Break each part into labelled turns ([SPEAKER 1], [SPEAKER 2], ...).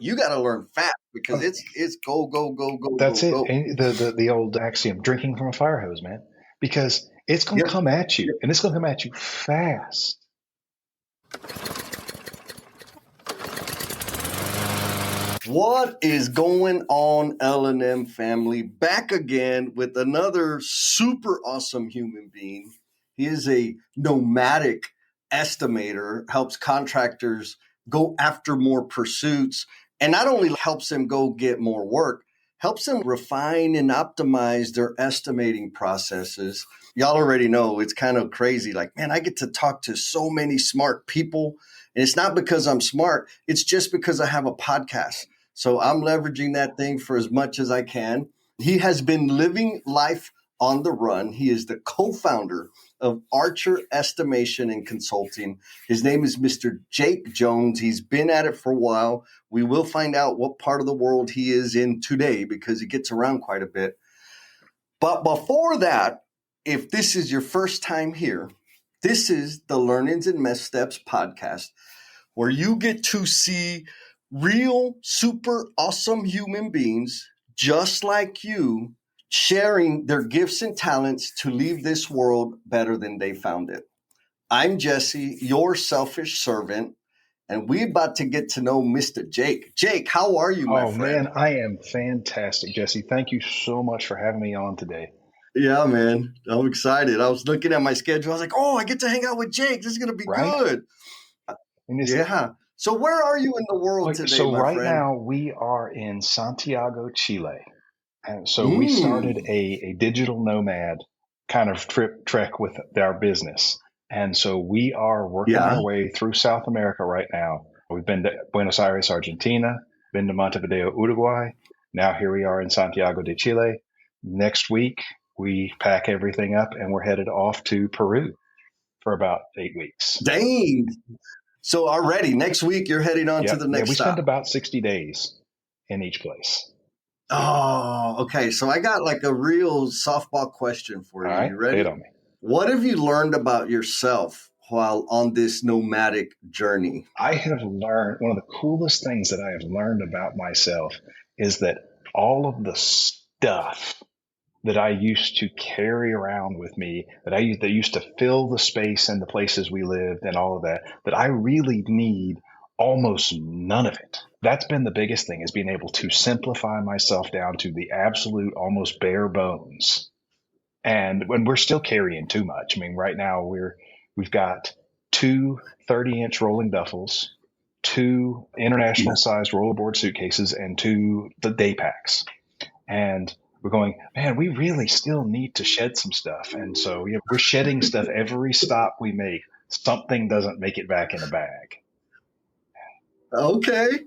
[SPEAKER 1] you got to learn fast because it's go, go, go, go,
[SPEAKER 2] That's
[SPEAKER 1] go,
[SPEAKER 2] it.
[SPEAKER 1] go.
[SPEAKER 2] And the old axiom, drinking from a fire hose, man, because it's going to
[SPEAKER 1] Yep.
[SPEAKER 2] come at you,
[SPEAKER 1] Yep.
[SPEAKER 2] and it's going to come at you fast.
[SPEAKER 1] What is going on, L&M family? Back again with another super awesome human being. He is a nomadic estimator, helps contractors go after more pursuits, and not only helps them go get more work, helps them refine and optimize their estimating processes. Y'all already know it's kind of crazy. Like, man, I get to talk to so many smart people. And it's not because I'm smart. It's just because I have a podcast. So I'm leveraging that thing for as much as I can. He has been living life on the run. He is the co-founder of Archer Estimation and Consulting. His name is Mr. Jake Jones. He's been at it for a while. We will find out what part of the world he is in today because he gets around quite a bit. But before that, if this is your first time here, this is the Learnings and Missteps podcast, where you get to see real, super awesome human beings just like you sharing their gifts and talents to leave this world better than they found it. I'm Jesse, your selfish servant, and we're about to get to know Mr. Jake. Jake, how are you, my friend?
[SPEAKER 2] Man, I am fantastic, Jesse. Thank you so much for having me on today.
[SPEAKER 1] Yeah, man. I'm excited. I was looking at my schedule. I was like, oh, I get to hang out with Jake. This is going to be
[SPEAKER 2] Right?
[SPEAKER 1] good. Yeah. So where are you in the world today,
[SPEAKER 2] So
[SPEAKER 1] my
[SPEAKER 2] right
[SPEAKER 1] friend?
[SPEAKER 2] now we are in Santiago, Chile. And so we started a digital nomad kind of trek with our business. And so we are working our way through South America right now. We've been to Buenos Aires, Argentina, been to Montevideo, Uruguay. Now here we are in Santiago de Chile. Next week, we pack everything up and we're headed off to Peru for about 8 weeks.
[SPEAKER 1] Dang. So already next week, you're heading on to the next
[SPEAKER 2] we
[SPEAKER 1] stop.
[SPEAKER 2] spend about 60 days in each place.
[SPEAKER 1] Oh, okay. So I got like a real softball question for you.
[SPEAKER 2] All right,
[SPEAKER 1] You ready?
[SPEAKER 2] lay it on me.
[SPEAKER 1] What have you learned about yourself while on this nomadic journey?
[SPEAKER 2] I have learned one of the coolest things that I have learned about myself is that all of the stuff that I used to carry around with me, that used to fill the space and the places we lived and all of that I really need almost none of it. That's been the biggest thing, is being able to simplify myself down to the absolute, almost bare bones. And when we're still carrying too much. I mean, right now we've got two 30-inch rolling duffels, two international sized rollerboard suitcases, and two the day packs. And we're going, man, we really still need to shed some stuff. And so we're shedding stuff every stop we make. Something doesn't make it back in the bag.
[SPEAKER 1] Okay.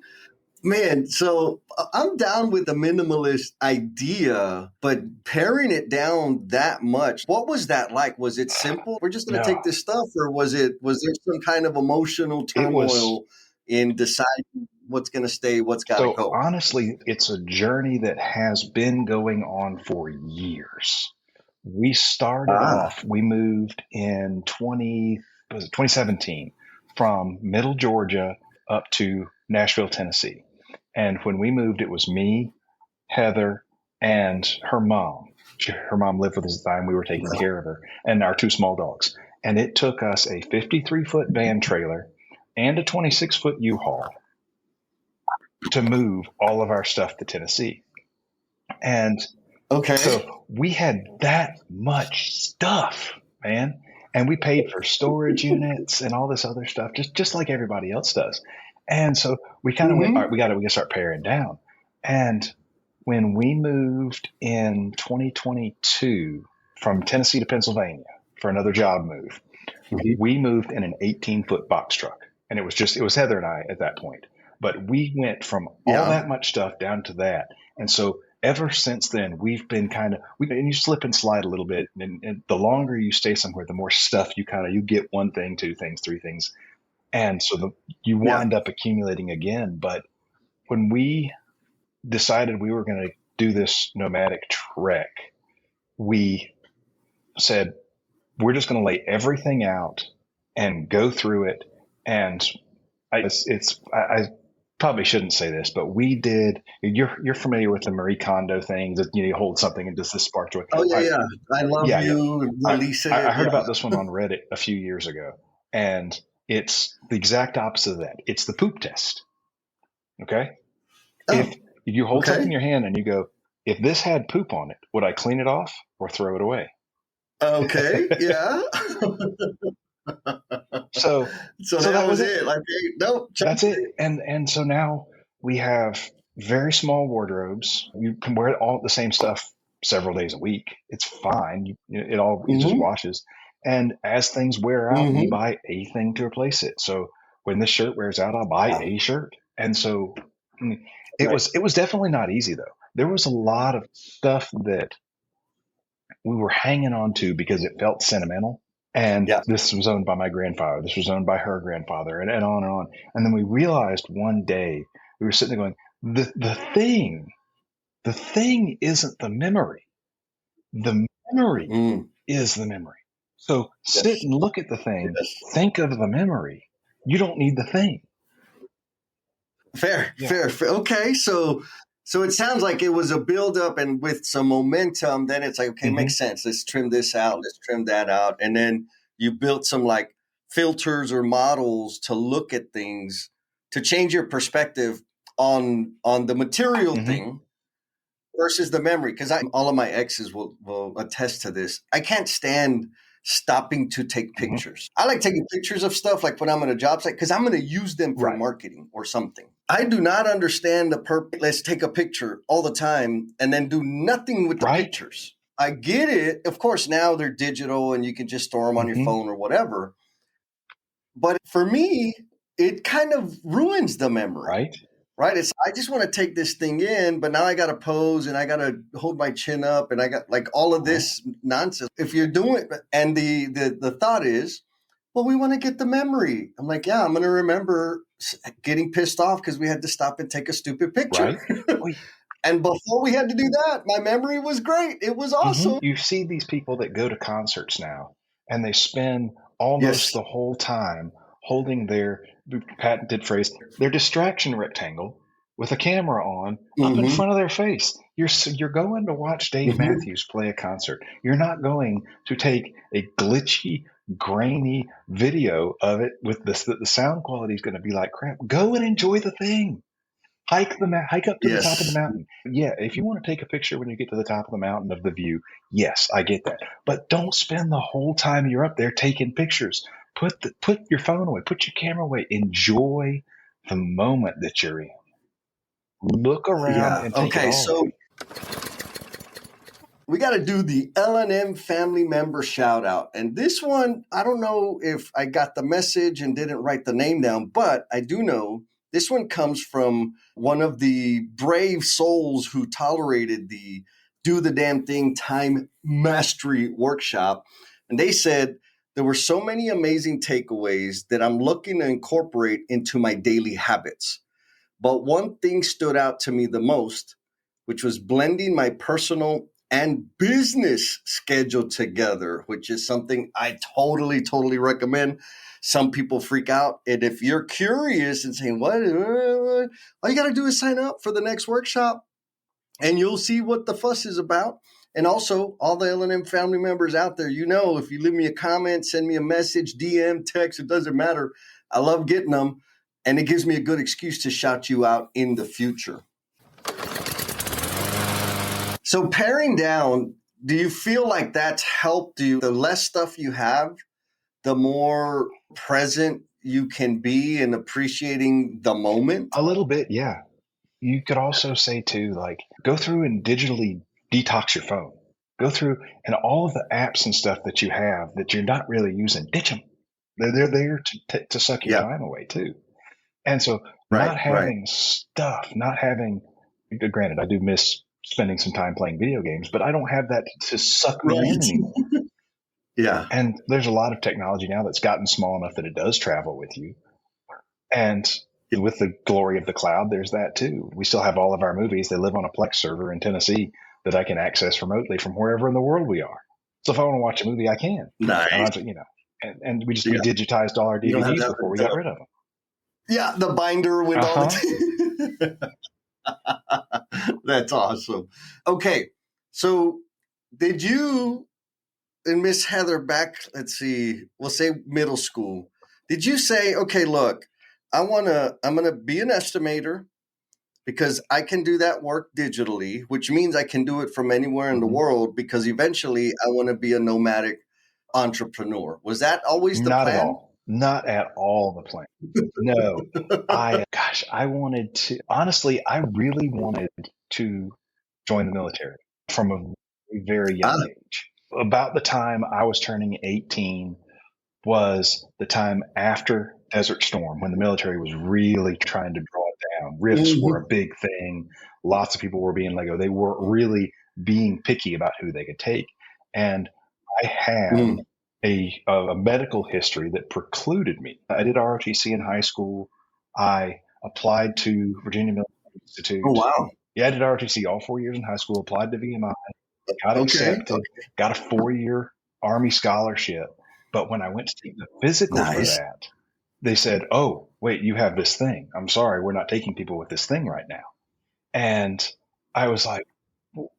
[SPEAKER 1] Man, so I'm down with the minimalist idea, but paring it down that much, what was that like? Was it simple? We're just going to take this stuff, or was there some kind of emotional turmoil in deciding what's going to stay, what's got to go?
[SPEAKER 2] Honestly, it's a journey that has been going on for years. We started off, we moved in 2017 from Middle Georgia up to Nashville, Tennessee. And when we moved, it was me, Heather, and her mom. Her mom lived with us at the time. We were taking care of her, and our two small dogs. And it took us a 53-foot van trailer and a 26-foot U-Haul to move all of our stuff to Tennessee. And so we had that much stuff, man. And we paid for storage units and all this other stuff, just like everybody else does. And so we kind of went, all right, we got to start paring down. And when we moved in 2022 from Tennessee to Pennsylvania for another job move, we moved in an 18-foot box truck. And it was Heather and I at that point. But we went from all that much stuff down to that. And so ever since then, we've been and you slip and slide a little bit. And the longer you stay somewhere, the more stuff you get one thing, two things, three things. And so you wind up accumulating again. But when we decided we were going to do this nomadic trek, we said, we're just going to lay everything out and go through it. And probably shouldn't say this, but we did. You're familiar with the Marie Kondo things that you hold something and does this spark joy.
[SPEAKER 1] Oh yeah, yeah. I love
[SPEAKER 2] Yeah, yeah.
[SPEAKER 1] you.
[SPEAKER 2] I,
[SPEAKER 1] Release
[SPEAKER 2] I
[SPEAKER 1] it.
[SPEAKER 2] heard
[SPEAKER 1] Yeah.
[SPEAKER 2] about this one on Reddit a few years ago, and it's the exact opposite of that. It's the poop test. Okay,
[SPEAKER 1] Oh,
[SPEAKER 2] if you hold something in
[SPEAKER 1] okay.
[SPEAKER 2] your hand and you go, if this had poop on it, would I clean it off or throw it away?
[SPEAKER 1] Okay. Yeah.
[SPEAKER 2] So,
[SPEAKER 1] So
[SPEAKER 2] so
[SPEAKER 1] that
[SPEAKER 2] that was
[SPEAKER 1] was
[SPEAKER 2] it.
[SPEAKER 1] it. Like, hey, nope,
[SPEAKER 2] That's
[SPEAKER 1] changed
[SPEAKER 2] it.
[SPEAKER 1] it.
[SPEAKER 2] And so now we have very small wardrobes. You can wear all the same stuff several days a week. It's fine. It just
[SPEAKER 1] Mm-hmm.
[SPEAKER 2] washes. And as things wear out, you
[SPEAKER 1] Mm-hmm.
[SPEAKER 2] buy a thing to replace it. So when this shirt wears out, I'll buy
[SPEAKER 1] Yeah.
[SPEAKER 2] a shirt. And so
[SPEAKER 1] Right.
[SPEAKER 2] it was definitely not easy though. There was a lot of stuff that we were hanging on to because it felt sentimental. And
[SPEAKER 1] Yeah.
[SPEAKER 2] this was owned by my grandfather. This was owned by her grandfather, and on and on. And then we realized one day we were sitting there going, the thing isn't the memory. The memory
[SPEAKER 1] Mm.
[SPEAKER 2] is the memory. So sit
[SPEAKER 1] Yes.
[SPEAKER 2] and look at the thing.
[SPEAKER 1] Yes.
[SPEAKER 2] Think of the memory. You don't need the thing.
[SPEAKER 1] Fair,
[SPEAKER 2] Yeah.
[SPEAKER 1] fair, fair. Okay, so it sounds like it was a buildup, and with some momentum, then it's like, okay,
[SPEAKER 2] Mm-hmm.
[SPEAKER 1] makes sense. Let's trim this out. Let's trim that out, and then you built some like filters or models to look at things to change your perspective on the material
[SPEAKER 2] Mm-hmm.
[SPEAKER 1] thing versus the memory. Because I all of my exes will attest to this. I can't stand stopping to take
[SPEAKER 2] Mm-hmm.
[SPEAKER 1] pictures. I like taking pictures of stuff like when I'm on a job site because I'm going to use them for
[SPEAKER 2] Right.
[SPEAKER 1] marketing or something. I do not understand the purpose. Let's take a picture all the time and then do nothing with the
[SPEAKER 2] Right.
[SPEAKER 1] pictures. I get it. Of course, now they're digital and you can just store them on your
[SPEAKER 2] Mm-hmm.
[SPEAKER 1] phone or whatever. But for me, it kind of ruins the memory.
[SPEAKER 2] Right.
[SPEAKER 1] Right. It's I just want to take this thing in, but now I got to pose and I got to hold my chin up and I got like all of this nonsense. If you're doing, and the thought is, well, we want to get the memory. I'm like, yeah, I'm going to remember getting pissed off because we had to stop and take a stupid picture.
[SPEAKER 2] Right.
[SPEAKER 1] And before we had to do that, my memory was great. It was awesome.
[SPEAKER 2] You see these people that go to concerts now and they spend almost
[SPEAKER 1] Yes.
[SPEAKER 2] the whole time holding their patented phrase, their distraction rectangle with a camera on up in
[SPEAKER 1] Mm-hmm.
[SPEAKER 2] front of their face. You're going to watch Dave
[SPEAKER 1] Mm-hmm.
[SPEAKER 2] Matthews play a concert. You're not going to take a glitchy, grainy video of it with the sound quality is going to be like crap. Go and enjoy the thing. Hike up to the top of the
[SPEAKER 1] Yes.
[SPEAKER 2] mountain. Yeah, if you want to take a picture when you get to the top of the mountain of the view, yes, I get that. But don't spend the whole time you're up there taking pictures. Put your phone away, put your camera away. Enjoy the moment that you're in. Look around
[SPEAKER 1] Yeah.
[SPEAKER 2] and take it
[SPEAKER 1] Okay.
[SPEAKER 2] all
[SPEAKER 1] So
[SPEAKER 2] in.
[SPEAKER 1] we got to do the L&M family member shout out. And this one, I don't know if I got the message and didn't write the name down, but I do know this one comes from one of the brave souls who tolerated the Do the Damn Thing Time Mastery workshop. And they said, there were so many amazing takeaways that I'm looking to incorporate into my daily habits. But one thing stood out to me the most, which was blending my personal and business schedule together, which is something I totally recommend. Some people freak out. And if you're curious and saying, what? All you got to do is sign up for the next workshop and you'll see what the fuss is about. And also, all the L&M family members out there, you know, if you leave me a comment, send me a message, DM, text, it doesn't matter. I love getting them. And it gives me a good excuse to shout you out in the future. So paring down, do you feel like that's helped you? The less stuff you have, the more present you can be in appreciating the moment?
[SPEAKER 2] A little bit, yeah. You could also say too, like, go through and digitally detox your phone. Go through and all of the apps and stuff that you have that you're not really using, ditch them. They're there to suck your
[SPEAKER 1] Yeah,
[SPEAKER 2] time away too. And so
[SPEAKER 1] right.
[SPEAKER 2] not having, granted, I do miss spending some time playing video games, but I don't have that to suck me in
[SPEAKER 1] Right.
[SPEAKER 2] anymore.
[SPEAKER 1] Yeah.
[SPEAKER 2] And there's a lot of technology now that's gotten small enough that it does travel with you. And with the glory of the cloud, there's that too. We still have all of our movies. They live on a Plex server in Tennessee that I can access remotely from wherever in the world we are. So if I want to watch a movie, I can.
[SPEAKER 1] Nice.
[SPEAKER 2] And I have to, and we digitized all our
[SPEAKER 1] You don't have
[SPEAKER 2] DVDs
[SPEAKER 1] that
[SPEAKER 2] before we got rid of them.
[SPEAKER 1] Yeah, the binder with all
[SPEAKER 2] Uh-huh.
[SPEAKER 1] the. That's awesome. Okay, so did you and Miss Heather back? Let's see, we'll say middle school. Did you say, okay, look, I'm gonna be an estimator because I can do that work digitally, which means I can do it from anywhere in the
[SPEAKER 2] Mhm.
[SPEAKER 1] world because eventually I want to be a nomadic entrepreneur. Was that always the
[SPEAKER 2] Not at
[SPEAKER 1] plan?
[SPEAKER 2] all. Not at all the plan. No. I wanted to, honestly, I really wanted to join the military from a very
[SPEAKER 1] Ah,
[SPEAKER 2] young age. About the time I was turning 18 was the time after Desert Storm when the military was really trying to draw it down. Rifts were a
[SPEAKER 1] mhm,
[SPEAKER 2] big thing. Lots of people were being let go. They were really being picky about who they could take. And I had
[SPEAKER 1] mm.
[SPEAKER 2] a medical history that precluded me. I did ROTC in high school. I applied to Virginia Military
[SPEAKER 1] Oh
[SPEAKER 2] Institute.
[SPEAKER 1] wow.
[SPEAKER 2] Yeah, I did ROTC all 4 years in high school, applied to VMI, got
[SPEAKER 1] Okay.
[SPEAKER 2] accepted, got a 4 year Army scholarship. But when I went to take the physical for
[SPEAKER 1] Nice.
[SPEAKER 2] that, they said, "Oh, wait, you have this thing. I'm sorry, we're not taking people with this thing right now." And I was like, "Well,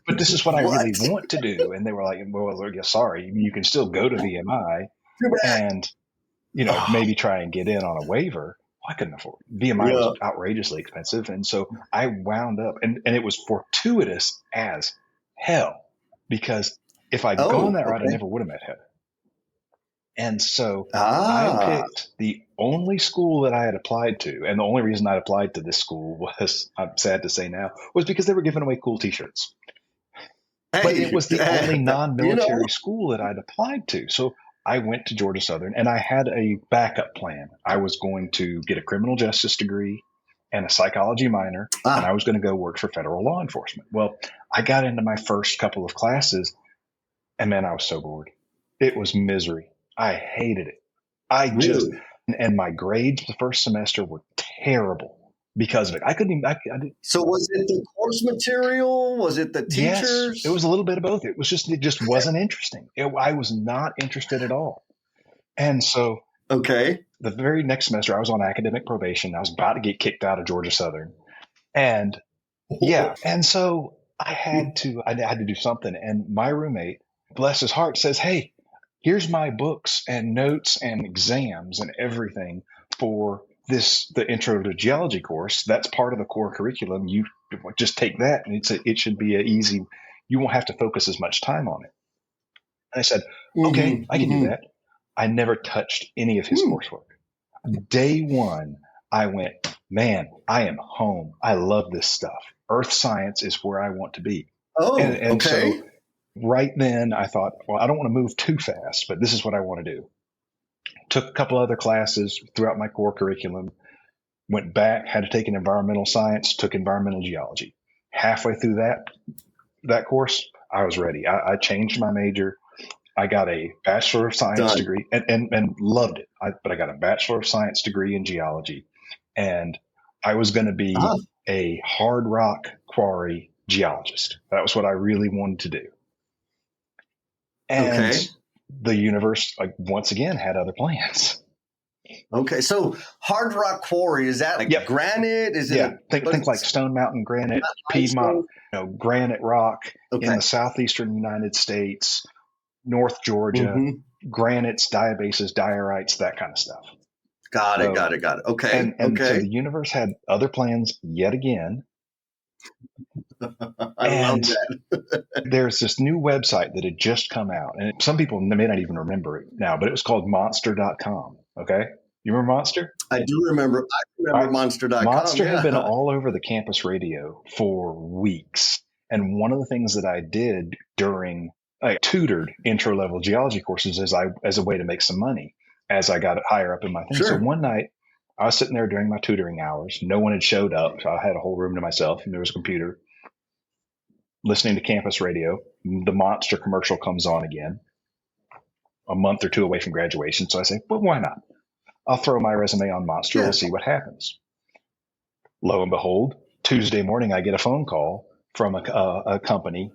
[SPEAKER 2] but this is what I
[SPEAKER 1] What?
[SPEAKER 2] really want to do." And they were like, "Well, yeah, sorry, you can still go to VMI
[SPEAKER 1] Too bad.
[SPEAKER 2] and
[SPEAKER 1] Oh,
[SPEAKER 2] maybe try and get in on a waiver." Well, I couldn't afford it. VMI was
[SPEAKER 1] yeah.
[SPEAKER 2] outrageously expensive, and so I wound up, and it was fortuitous as hell because if I'd gone
[SPEAKER 1] Oh,
[SPEAKER 2] that route, I
[SPEAKER 1] okay.
[SPEAKER 2] never would have met Heather. And so I
[SPEAKER 1] Ah,
[SPEAKER 2] picked the only school that I had applied to, and the only reason I applied to this school was, I'm sad to say now, was because they were giving away cool T-shirts. But it
[SPEAKER 1] hey,
[SPEAKER 2] was the only
[SPEAKER 1] you know.
[SPEAKER 2] non-military school that I'd applied to. So I went to Georgia Southern, and I had a backup plan. I was going to get a criminal justice degree and a psychology minor, and
[SPEAKER 1] Ah,
[SPEAKER 2] I was going to go work for federal law enforcement. Well, I got into my first couple of classes, and man, I was so bored. It was misery. I hated it. I just,
[SPEAKER 1] really?
[SPEAKER 2] and my grades the first semester were terrible because of it. I couldn't even, I did,
[SPEAKER 1] So was it the course material? Was it the
[SPEAKER 2] yes, it
[SPEAKER 1] teachers?
[SPEAKER 2] was a little bit of both. It just wasn't interesting. I was not interested at all. And so
[SPEAKER 1] Okay.
[SPEAKER 2] the very next semester, I was on academic probation. I was about to get kicked out of Georgia Southern. And yeah, and so I had to do something. And my roommate, bless his heart, says, "Hey, here's my books and notes and exams and everything for the intro to geology course. That's part of the core curriculum. You just take that, and it should be a easy. You won't have to focus as much time on it." And I said, "Okay,
[SPEAKER 1] Hmm.
[SPEAKER 2] I can do
[SPEAKER 1] Hmm.
[SPEAKER 2] that." I never touched any of his coursework. Day one, I went, "Man, I am home. I love this stuff. Earth science is where I want to be." And,
[SPEAKER 1] Oh,
[SPEAKER 2] and so
[SPEAKER 1] okay.
[SPEAKER 2] right then I thought, well, I don't want to move too fast, but this is what I want to do. Took a couple other classes throughout my core curriculum, went back, had to take an environmental science, took environmental geology. Halfway through that course, I was ready. I changed my major. I got a Bachelor of Science
[SPEAKER 1] Done.
[SPEAKER 2] degree and loved it. But I got a Bachelor of Science degree in geology, and I was going to be
[SPEAKER 1] Ah,
[SPEAKER 2] a hard rock quarry geologist. That was what I really wanted to do. And
[SPEAKER 1] okay.
[SPEAKER 2] the universe, like, once again, had other plans.
[SPEAKER 1] Okay. So hard rock quarry, is that like
[SPEAKER 2] Yep.
[SPEAKER 1] granite? Is it
[SPEAKER 2] Yeah.
[SPEAKER 1] a
[SPEAKER 2] Think like Stone Mountain granite, Piedmont,
[SPEAKER 1] limestone?
[SPEAKER 2] granite rock in
[SPEAKER 1] Okay.
[SPEAKER 2] the southeastern United States, North Georgia,
[SPEAKER 1] Hmm.
[SPEAKER 2] granites, diabases, diorites, that kind of stuff.
[SPEAKER 1] Got it.
[SPEAKER 2] So
[SPEAKER 1] Got it. Got it. Okay.
[SPEAKER 2] and so
[SPEAKER 1] Okay.
[SPEAKER 2] the universe had other plans yet again.
[SPEAKER 1] I love
[SPEAKER 2] And
[SPEAKER 1] that.
[SPEAKER 2] there's this new website that had just come out, and some people may not even remember it now, but it was called monster.com. Okay. You remember Monster?
[SPEAKER 1] I do remember. I
[SPEAKER 2] All
[SPEAKER 1] remember
[SPEAKER 2] right.
[SPEAKER 1] monster.com.
[SPEAKER 2] Monster had been
[SPEAKER 1] Yeah.
[SPEAKER 2] all over the campus radio for weeks. And one of the things that I did during, I tutored intro level geology courses as a way to make some money as I got higher up in my thing. So
[SPEAKER 1] Sure.
[SPEAKER 2] one night I was sitting there during my tutoring hours. No one had showed up. So I had a whole room to myself, and there was a computer, listening to campus radio. The Monster commercial comes on again, a month or two away from graduation. So I say, well, why not? I'll throw my resume on Monster.
[SPEAKER 1] Yeah.
[SPEAKER 2] We'll see what happens. Lo and behold, Tuesday morning, I get a phone call from a company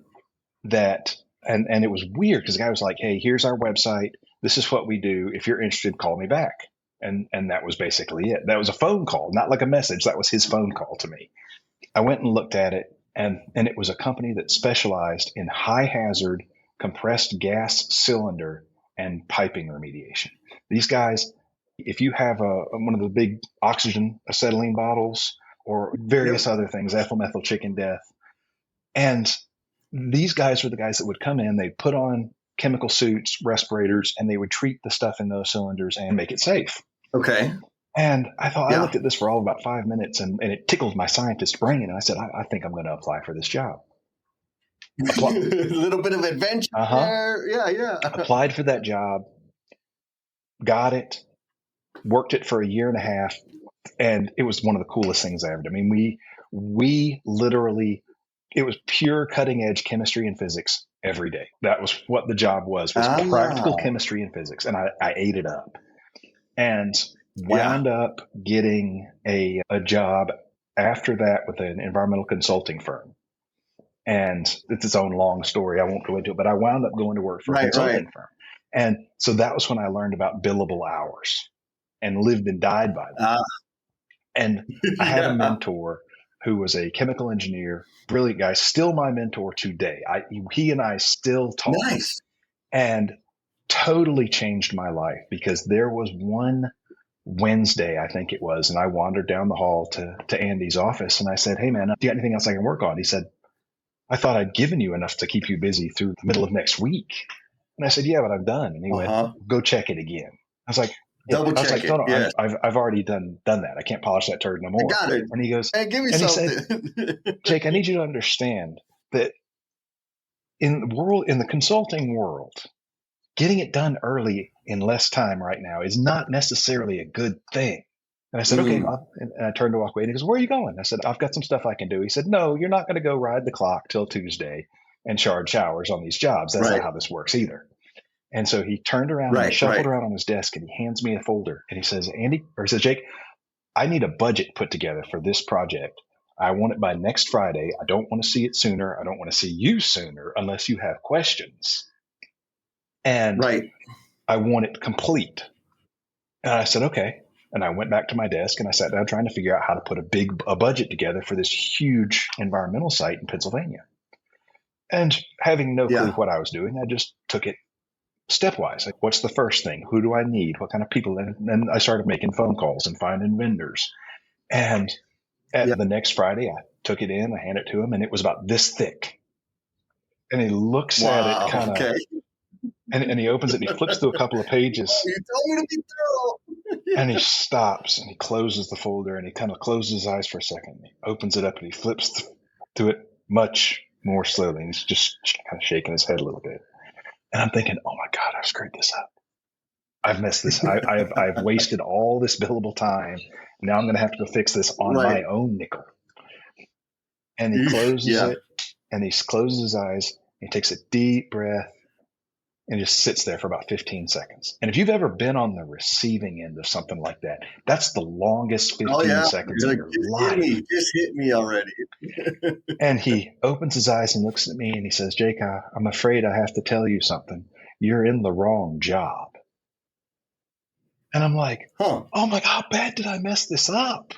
[SPEAKER 2] that, and it was weird because the guy was like, "Hey, here's our website. This is what we do. If you're interested, call me back." And that was basically it. That was a phone call, not like a message. That was his phone call to me. I went and looked at it, and it was a company that specialized in high hazard compressed gas cylinder and piping remediation. These guys, if you have one of the big oxygen acetylene bottles or various other things, ethyl methyl chicken death, and these guys were the guys that would come in, they'd put on chemical suits, respirators, and they would treat the stuff in those cylinders and make it safe.
[SPEAKER 1] Okay.
[SPEAKER 2] And I looked at this for all about 5 minutes, and it tickled my scientist brain. And I said, I think I'm going to apply for this job.
[SPEAKER 1] A little bit of adventure there. Yeah.
[SPEAKER 2] Applied for that job, got it, worked it for a year and a half, and it was one of the coolest things I ever did. I mean, we literally, it was pure cutting edge chemistry and physics every day. That was what the job was practical chemistry and physics. And I ate it up and wound up getting a job after that with an environmental consulting firm. And it's its own long story. I won't go into it, but I wound up going to work for a consulting firm. And so that was when I learned about billable hours and lived and died by them. And I had a mentor who was a chemical engineer, brilliant guy, still my mentor today. He and I still talk.
[SPEAKER 1] Nice.
[SPEAKER 2] And totally changed my life, because there was one Wednesday, I think it was, and I wandered down the hall to Andy's office, and I said, "Hey man, do you got anything else I can work on?" He said, "I thought I'd given you enough to keep you busy through the middle of next week." And I said, "Yeah, but I'm done." And he went, "Go check it again." I was like,
[SPEAKER 1] "Double check it."
[SPEAKER 2] No, yes. I've already done that. I can't polish that turd no more.
[SPEAKER 1] I got it.
[SPEAKER 2] And he goes,
[SPEAKER 1] "Hey, give me something."
[SPEAKER 2] He said, "Jake, I need you to understand that in the consulting world, getting it done early in less time right now is not necessarily a good thing." And I said, "Okay." And I turned to walk away, and he goes, "Where are you going?" I said, "I've got some stuff I can do." He said, "No, you're not going to go ride the clock till Tuesday and charge hours on these jobs. That's not how this works either." And so he turned around and shuffled around on his desk, and he hands me a folder, and he says, he says, "Jake, I need a budget put together for this project. I want it by next Friday. I don't want to see it sooner. I don't want to see you sooner unless you have questions. And I want it complete." And I said, "Okay." And I went back to my desk and I sat down trying to figure out how to put a budget together for this huge environmental site in Pennsylvania. And having no clue what I was doing, I just took it stepwise. Like, what's the first thing? Who do I need? What kind of people? And then I started making phone calls and finding vendors. And the next Friday, I took it in, I handed it to him, and it was about this thick. And he looks at it kind of, and he opens it and he flips through a couple of pages.
[SPEAKER 1] You told me to be thorough.
[SPEAKER 2] And he stops and he closes the folder and he kind of closes his eyes for a second. He opens it up and he flips through it much more slowly. And he's just kind of shaking his head a little bit. And I'm thinking, oh my God, I've screwed this up. I've messed this. I've wasted all this billable time. Now I'm going to have to go fix this on my own nickel. And he closes it, and he closes his eyes. He takes a deep breath and just sits there for about 15 seconds. And if you've ever been on the receiving end of something like that, that's the longest 15 seconds of your life.
[SPEAKER 1] Just hit me already.
[SPEAKER 2] And he opens his eyes and looks at me and he says, "Jake, I'm afraid I have to tell you something. You're in the wrong job." And I'm like, "Oh my God, how bad did I mess this up?"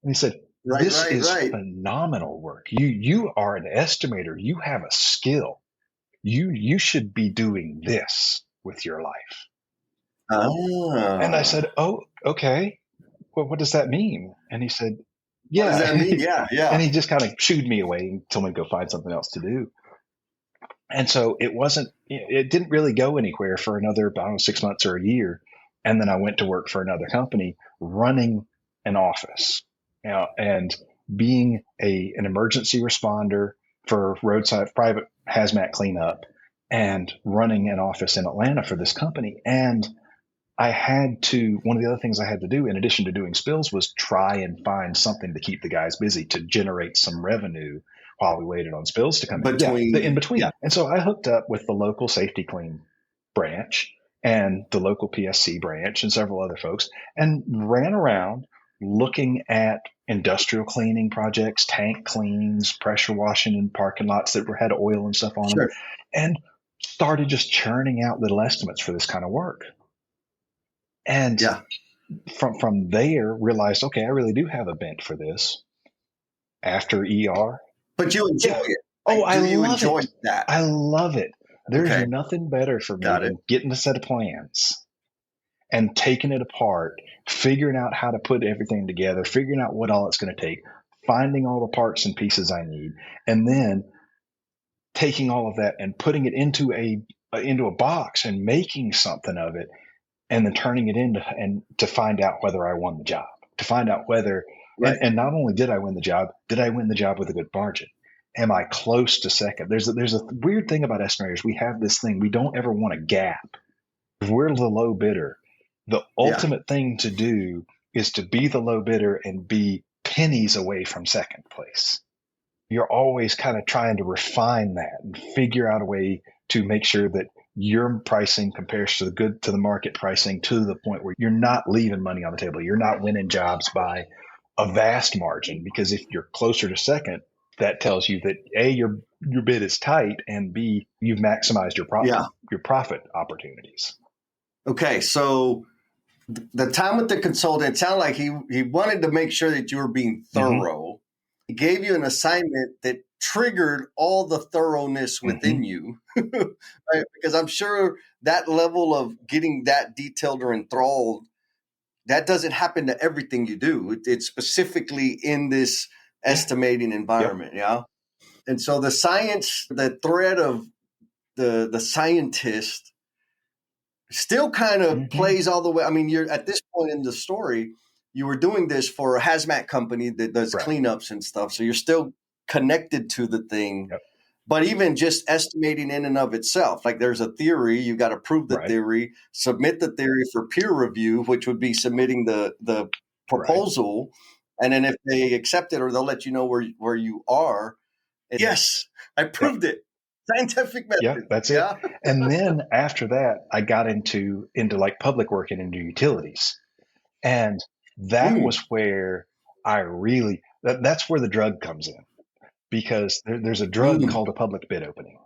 [SPEAKER 2] And he said, "This is phenomenal work. You are an estimator. You have a skill. You should be doing this with your life." And I said, "Oh, okay. Well, what does that mean?" And he said, "Yeah."
[SPEAKER 1] What does that mean? Yeah.
[SPEAKER 2] And he just kind of shooed me away and told me to go find something else to do. And so it didn't really go anywhere for another, 6 months or a year. And then I went to work for another company running an office, and being an emergency responder for roadside private hazmat cleanup and running an office in Atlanta for this company. And one of the other things I had to do in addition to doing spills was try and find something to keep the guys busy to generate some revenue while we waited on spills to come in between. Yeah. And so I hooked up with the local Safety Clean branch and the local PSC branch and several other folks, and ran around looking at industrial cleaning projects, tank cleans, pressure washing in parking lots that had oil and stuff on them, and started just churning out little estimates for this kind of work. And from there, realized, okay, I really do have a bent for this. After ER,
[SPEAKER 1] But you enjoy
[SPEAKER 2] yeah.
[SPEAKER 1] it.
[SPEAKER 2] Oh,
[SPEAKER 1] Like,
[SPEAKER 2] I
[SPEAKER 1] do you
[SPEAKER 2] love
[SPEAKER 1] enjoy
[SPEAKER 2] it.
[SPEAKER 1] that?
[SPEAKER 2] I love it. There's
[SPEAKER 1] Okay,
[SPEAKER 2] nothing better for me
[SPEAKER 1] got it.
[SPEAKER 2] than getting a set of plans and taking it apart, figuring out how to put everything together, figuring out what all it's going to take, finding all the parts and pieces I need, and then taking all of that and putting it into a box and making something of it, and then turning it into and to find out whether I won the job, to find out whether
[SPEAKER 1] Right.
[SPEAKER 2] and not only did I win the job, did I win the job with a good margin? Am I close to second? There's a weird thing about estimators. We have this thing, we don't ever want a gap. If we're the low bidder, the
[SPEAKER 1] Yeah.
[SPEAKER 2] ultimate thing to do is to be the low bidder and be pennies away from second place. You're always kind of trying to refine that and figure out a way to make sure that your pricing compares to the market pricing, to the point where you're not leaving money on the table. You're not winning jobs by a vast margin, because if you're closer to second, that tells you that A, your bid is tight, and B, you've maximized
[SPEAKER 1] Yeah.
[SPEAKER 2] your profit opportunities.
[SPEAKER 1] Okay. So the time with the consultant, it sounded like he wanted to make sure that you were being
[SPEAKER 2] Mm-hmm.
[SPEAKER 1] thorough. He gave you an assignment that triggered all the thoroughness
[SPEAKER 2] Mm-hmm.
[SPEAKER 1] within you, right? Because I'm sure that level of getting that detailed or enthralled, that doesn't happen to everything you do. It's specifically in this
[SPEAKER 2] Yeah.
[SPEAKER 1] estimating
[SPEAKER 2] Yep.
[SPEAKER 1] environment, yeah. And so the science, the thread of the scientist still kind of
[SPEAKER 2] Mm-hmm.
[SPEAKER 1] plays all the way. I mean, you're at this point in the story, you were doing this for a hazmat company that does
[SPEAKER 2] Right.
[SPEAKER 1] cleanups and stuff. So you're still connected to the thing.
[SPEAKER 2] Yep.
[SPEAKER 1] But even just estimating in and of itself, like there's a theory, you got to prove the
[SPEAKER 2] Right.
[SPEAKER 1] theory, submit the theory for peer review, which would be submitting the
[SPEAKER 2] Right.
[SPEAKER 1] proposal. And then if they accept it, or they'll let you know where you are. And yes, I
[SPEAKER 2] Yep.
[SPEAKER 1] proved it. Scientific
[SPEAKER 2] Yeah,
[SPEAKER 1] method.
[SPEAKER 2] that's it.
[SPEAKER 1] Yeah.
[SPEAKER 2] And then after that, I got into like public work and into utilities. And that
[SPEAKER 1] Mm,
[SPEAKER 2] was where that's where the drug comes in, because there's a drug
[SPEAKER 1] mm,
[SPEAKER 2] called a public bid opening.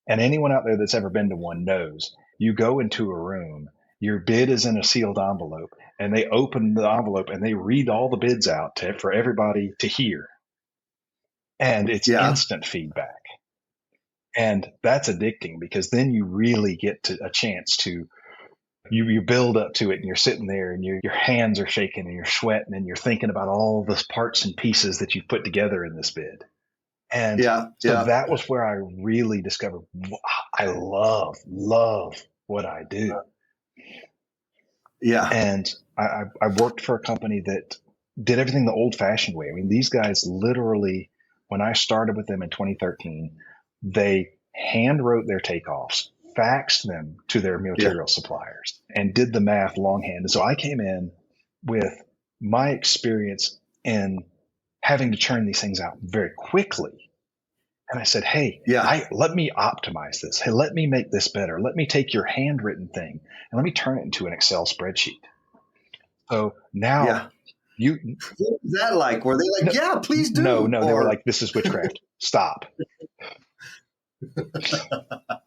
[SPEAKER 2] And anyone out there that's ever been to one knows, you go into a room, your bid is in a sealed envelope, and they open the envelope and they read all the bids out for everybody to hear. And it's
[SPEAKER 1] yeah.
[SPEAKER 2] instant feedback. And that's addicting, because then you really get to a chance to you build up to it, and you're sitting there and your hands are shaking and you're sweating and you're thinking about all the parts and pieces that you've put together in this bid. And
[SPEAKER 1] Yeah.
[SPEAKER 2] so
[SPEAKER 1] Yeah.
[SPEAKER 2] that was where I really discovered I love what I do.
[SPEAKER 1] Yeah.
[SPEAKER 2] And I worked for a company that did everything the old fashioned way. I mean, these guys literally, when I started with them in 2013, they hand wrote their takeoffs, faxed them to their
[SPEAKER 1] Yeah.
[SPEAKER 2] material suppliers, and did the math longhand. And so I came in with my experience in having to churn these things out very quickly. And I said, hey,
[SPEAKER 1] Yeah.
[SPEAKER 2] let me optimize this. Hey, let me make this better. Let me take your handwritten thing and let me turn it into an Excel spreadsheet. So now
[SPEAKER 1] Yeah.
[SPEAKER 2] you
[SPEAKER 1] What was that like? Were they like,
[SPEAKER 2] no,
[SPEAKER 1] yeah, please
[SPEAKER 2] no,
[SPEAKER 1] do?
[SPEAKER 2] no, they were
[SPEAKER 1] Or
[SPEAKER 2] like, this is witchcraft. Stop.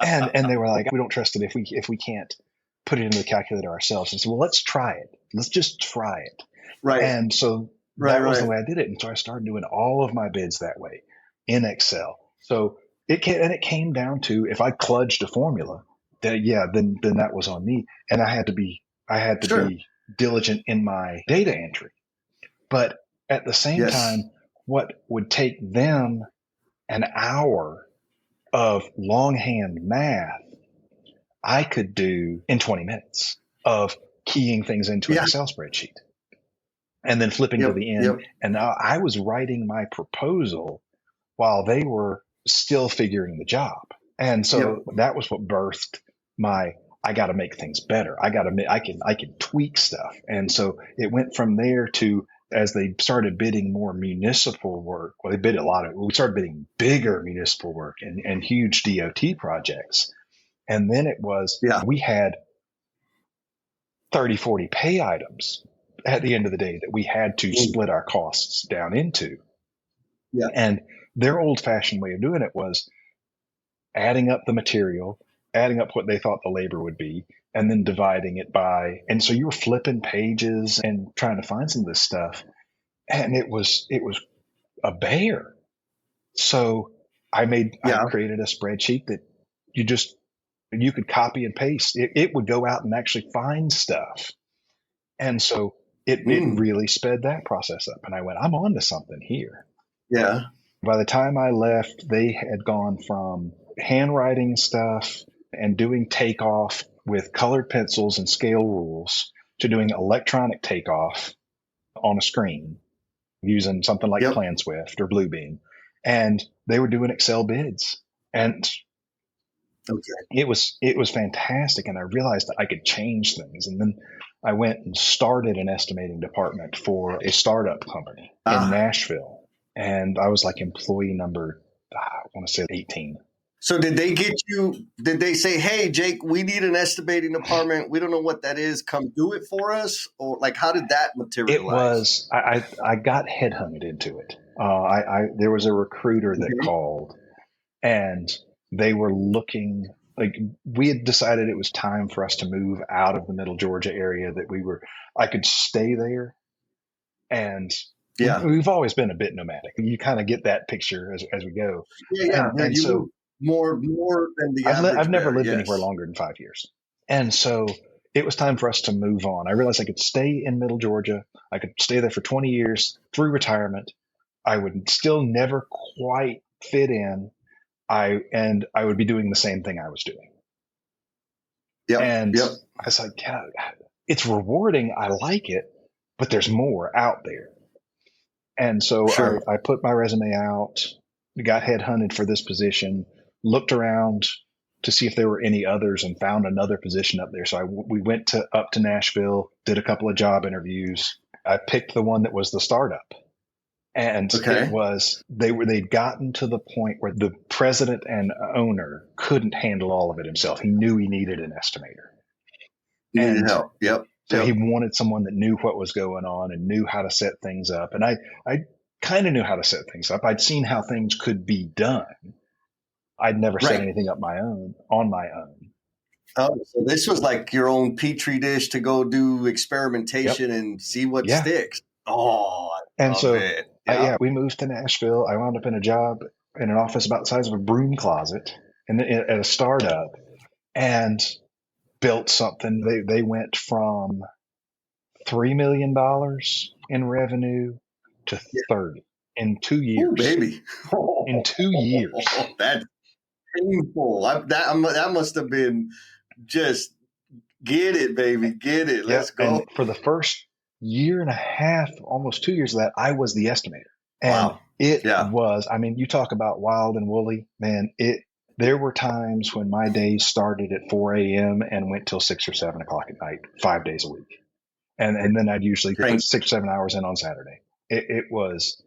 [SPEAKER 2] And they were like, we don't trust it if we can't put it into the calculator ourselves. And so, well, let's try it. Let's just try it.
[SPEAKER 1] right,
[SPEAKER 2] And so
[SPEAKER 1] right,
[SPEAKER 2] that was the
[SPEAKER 1] right.
[SPEAKER 2] way I did it. And so I started doing all of my bids that way in Excel. So it came down to, if I kludged a formula, then that was on me. And I had to
[SPEAKER 1] Sure.
[SPEAKER 2] be diligent in my data entry. But at the same
[SPEAKER 1] Yes.
[SPEAKER 2] time, what would take them an hour of longhand math, I could do in 20 minutes of keying things into an
[SPEAKER 1] Yeah.
[SPEAKER 2] Excel spreadsheet and then flipping to
[SPEAKER 1] Yep.
[SPEAKER 2] the end.
[SPEAKER 1] Yep.
[SPEAKER 2] And now I was writing my proposal while they were still figuring the job. And
[SPEAKER 1] Yep.
[SPEAKER 2] so that was what birthed my, I got to make things better. I can tweak stuff. And so it went from there to, as they started bidding more municipal work, well, we started bidding bigger municipal work and huge DOT projects. And then it was,
[SPEAKER 1] Yeah.
[SPEAKER 2] we had 30, 40 pay items at the end of the day that we had to
[SPEAKER 1] Mm,
[SPEAKER 2] split our costs down into.
[SPEAKER 1] yeah.
[SPEAKER 2] And their old fashioned way of doing it was adding up the material, adding up what they thought the labor would be, and then dividing it by. And so you were flipping pages and trying to find some of this stuff, and it was a bear. So I
[SPEAKER 1] Yeah.
[SPEAKER 2] created a spreadsheet that you could copy and paste. It would go out and actually find stuff. And so it
[SPEAKER 1] Mm.
[SPEAKER 2] really sped that process up. And I went, I'm on to something here.
[SPEAKER 1] Yeah.
[SPEAKER 2] By the time I left, they had gone from handwriting stuff and doing takeoff with colored pencils and scale rules to doing electronic takeoff on a screen using something like
[SPEAKER 1] Yep.
[SPEAKER 2] PlanSwift or Bluebeam. And they were doing Excel bids. And
[SPEAKER 1] Okay.
[SPEAKER 2] it was fantastic. And I realized that I could change things. And then I went and started an estimating department for a startup company in Nashville. And I was like employee number, I want to say 18.
[SPEAKER 1] So did they say, hey, Jake, we need an estimating department. We don't know what that is. Come do it for us? Or like, how did that materialize?
[SPEAKER 2] It was, I got headhunted into it. There was a recruiter that called, and they were looking, like, we had decided it was time for us to move out of the middle Georgia area, that I could stay there. And we've always been a bit nomadic. You kind of get that picture as we go.
[SPEAKER 1] Yeah.
[SPEAKER 2] And
[SPEAKER 1] you
[SPEAKER 2] so
[SPEAKER 1] more than the average.
[SPEAKER 2] I've never lived anywhere longer than 5 years. And so it was time for us to move on. I realized I could stay in middle Georgia. I could stay there for 20 years through retirement. I would still never quite fit in. I would be doing the same thing I was doing. I was like, yeah, it's rewarding. I like it, but there's more out there. And so I put my resume out, got headhunted for this position, looked around to see if there were any others, and found another position up there. So we went up to Nashville, did a couple of job interviews. I picked the one that was the startup. And it was, they'd gotten to the point where the president and owner couldn't handle all of it himself. He knew he needed an estimator.
[SPEAKER 1] Needed help.
[SPEAKER 2] So he wanted someone that knew what was going on and knew how to set things up. And I kind of knew how to set things up. I'd seen how things could be done. I'd never set anything up on my own.
[SPEAKER 1] Oh, so this was like your own petri dish to go do experimentation and see what sticks. Oh, I love it.
[SPEAKER 2] We moved to Nashville. I wound up in a job in an office about the size of a broom closet at a startup, and built something. They went from $3 million in revenue to 30 in 2 years.
[SPEAKER 1] Ooh, baby.
[SPEAKER 2] In 2 years.
[SPEAKER 1] That's painful. That must have been just get it, baby. Get it. Let's go.
[SPEAKER 2] And for the first year and a half, almost 2 years of that, I was the estimator. And it was, I mean, you talk about wild and woolly, man, there were times when my days started at 4 a.m. and went till 6 or 7 o'clock at night, 5 days a week. And then I'd usually put 6 or 7 hours in on Saturday. It was,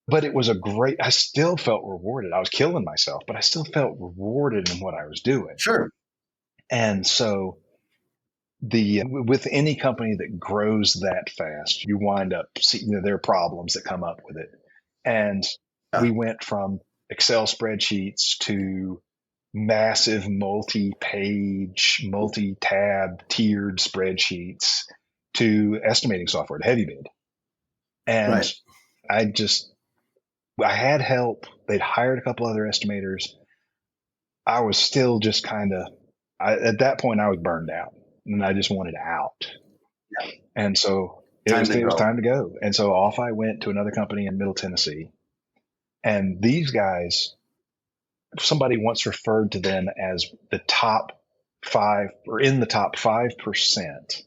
[SPEAKER 2] but it was I still felt rewarded. I was killing myself, but I still felt rewarded in what I was doing.
[SPEAKER 1] Sure.
[SPEAKER 2] And so with any company that grows that fast, you wind up seeing there are problems that come up with it. And we went from Excel spreadsheets to massive multi-page, multi-tab tiered spreadsheets to estimating software, to heavy bid. And I had help. They'd hired a couple other estimators. I was still just at that point I was burned out and I just wanted out. And so it was time to go. And so off I went to another company in Middle Tennessee. And these guys, somebody once referred to them as the top 5 or in the top 5%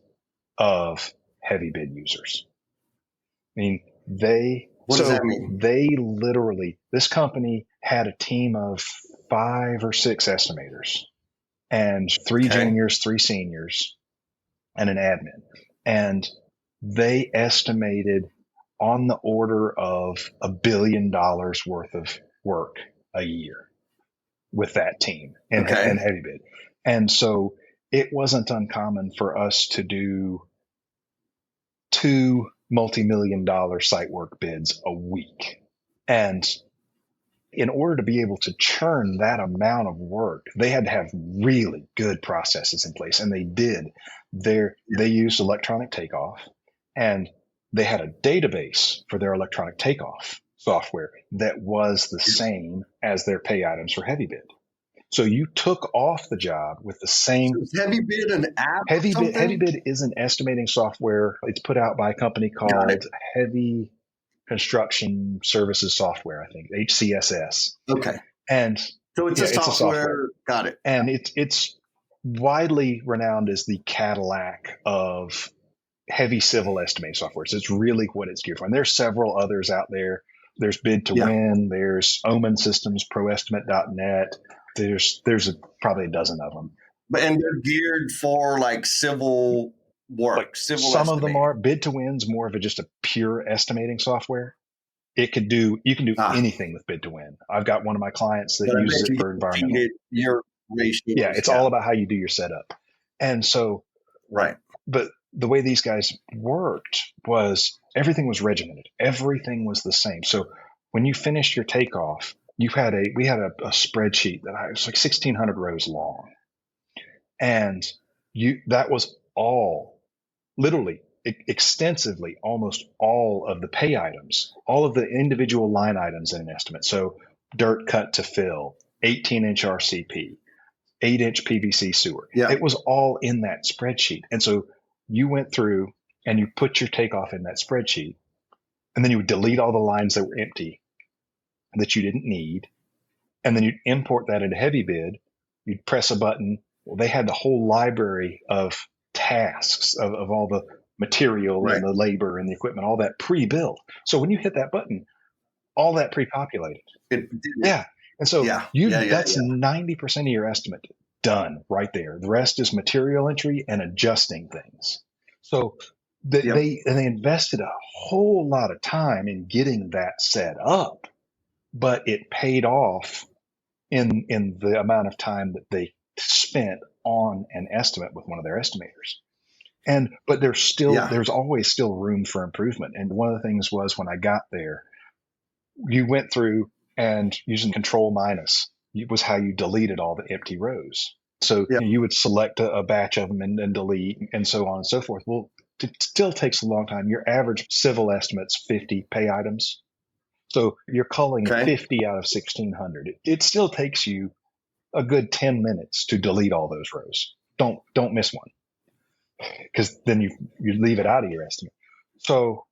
[SPEAKER 2] of heavy bid users. I mean, what does that mean? They literally, this company had a team of 5 or 6 estimators and 3 juniors, 3 seniors, and an admin. And they estimated on the order of $1 billion worth of work a year with that team and heavy bid. And so it wasn't uncommon for us to do 2 multi-million-dollar site work bids a week. And in order to be able to churn that amount of work, they had to have really good processes in place, and they did. They used electronic takeoff, and they had a database for their electronic takeoff software that was the same as their pay items for heavy bid. So you took off the job with the same.
[SPEAKER 1] So is Heavy Bid an app or
[SPEAKER 2] Heavy
[SPEAKER 1] something?
[SPEAKER 2] Bid is an estimating software. It's put out by a company called Heavy Construction Services Software, I think, HCSS.
[SPEAKER 1] Okay.
[SPEAKER 2] And
[SPEAKER 1] so it's,
[SPEAKER 2] it's
[SPEAKER 1] a software. Got it.
[SPEAKER 2] And it's widely renowned as the Cadillac of heavy civil estimating software. So it's really what it's geared for. And there's several others out there. There's Bid to Win. There's Omen Systems, ProEstimate.net. There's probably a dozen of them.
[SPEAKER 1] And they're geared for like civil work.
[SPEAKER 2] Like
[SPEAKER 1] civil
[SPEAKER 2] some
[SPEAKER 1] estimating.
[SPEAKER 2] of them are. Bid to Win's more of just a pure estimating software. You can do anything with Bid to Win. I've got one of my clients that uses it for environmental.
[SPEAKER 1] Your ratios.
[SPEAKER 2] Yeah, it's all about how you do your setup. And so,
[SPEAKER 1] right.
[SPEAKER 2] But the way these guys worked was everything was regimented. Everything was the same. So when you finished your takeoff, we had a spreadsheet that was like 1,600 rows long, and that was all, literally, extensively, almost all of the pay items, all of the individual line items in an estimate. So dirt cut to fill, 18-inch RCP, 8-inch PVC sewer.
[SPEAKER 1] Yeah.
[SPEAKER 2] It was all in that spreadsheet. And so you went through and you put your takeoff in that spreadsheet, and then you would delete all the lines that were empty that you didn't need. And then you'd import that into Heavy Bid. You'd press a button. Well, they had the whole library of tasks of all the material and the labor and the equipment, all that pre-built. So when you hit that button, all that pre-populated. Yeah. And so that's 90% of your estimate done right there. The rest is material entry and adjusting things. So they invested a whole lot of time in getting that set up, but it paid off in the amount of time that they spent on an estimate with one of their estimators. But there's always still room for improvement. And one of the things was, when I got there, you went through and using Control minus was how you deleted all the empty rows. So you would select a batch of them and delete, and so on and so forth. Well, it still takes a long time. Your average civil estimate's 50 pay items. So you're culling 50 out of 1,600. It still takes you a good 10 minutes to delete all those rows. Don't miss one, because then you leave it out of your estimate. So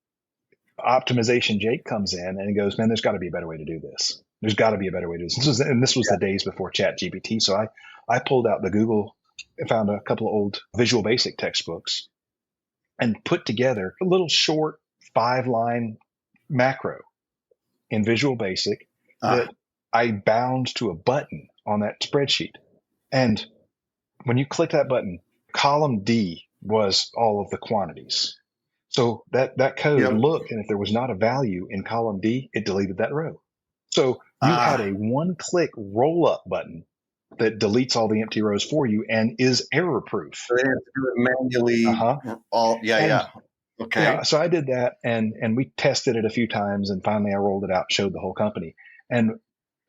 [SPEAKER 2] Optimization Jake comes in and he goes, man, there's got to be a better way to do this. There's got to be a better way to do this. This was the days before ChatGPT. So I pulled out the Google and found a couple of old Visual Basic textbooks and put together a little short 5-line macro in Visual Basic that I bound to a button on that spreadsheet. And when you click that button, column D was all of the quantities. So that code looked, and if there was not a value in column D, it deleted that row. So you had a one-click roll-up button that deletes all the empty rows for you and is error-proof.
[SPEAKER 1] So they have to do it manually. Okay.
[SPEAKER 2] Yeah, so I did that, and we tested it a few times, and finally I rolled it out, showed the whole company. And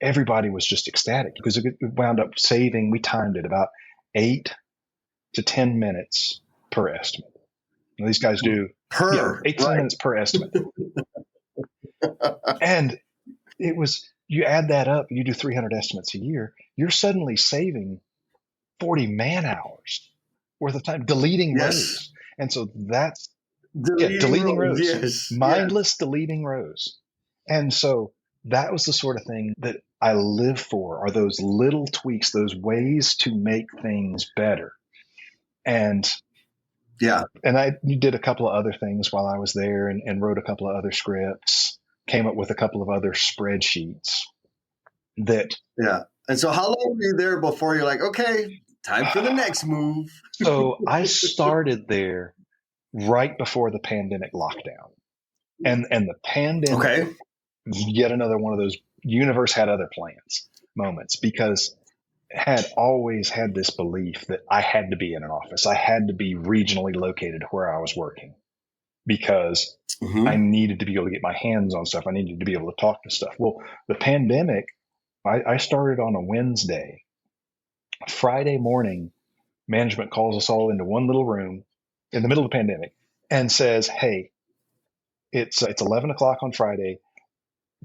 [SPEAKER 2] everybody was just ecstatic because it wound up saving, we timed it, about 8 to 10 minutes per estimate. Now, these guys do 8 to 10 minutes per estimate. And it was, you add that up, you do 300 estimates a year, you're suddenly saving 40 man hours worth of time deleting rows. And so that's deleting rows, mindless deleting rows. And so that was the sort of thing that I live for, are those little tweaks, those ways to make things better. And I did a couple of other things while I was there, and wrote a couple of other scripts, came up with a couple of other spreadsheets that.
[SPEAKER 1] Yeah. And so how long were you there before you're like, okay, time for the next move?
[SPEAKER 2] So I started there right before the pandemic lockdown. And the pandemic, yet another one of those universe had other plans moments, because had always had this belief that I had to be in an office. I had to be regionally located where I was working, because I needed to be able to get my hands on stuff. I needed to be able to talk to stuff. Well, the pandemic I started on a Wednesday. Friday morning, management calls us all into one little room in the middle of the pandemic and says, "Hey, it's 11 o'clock on Friday.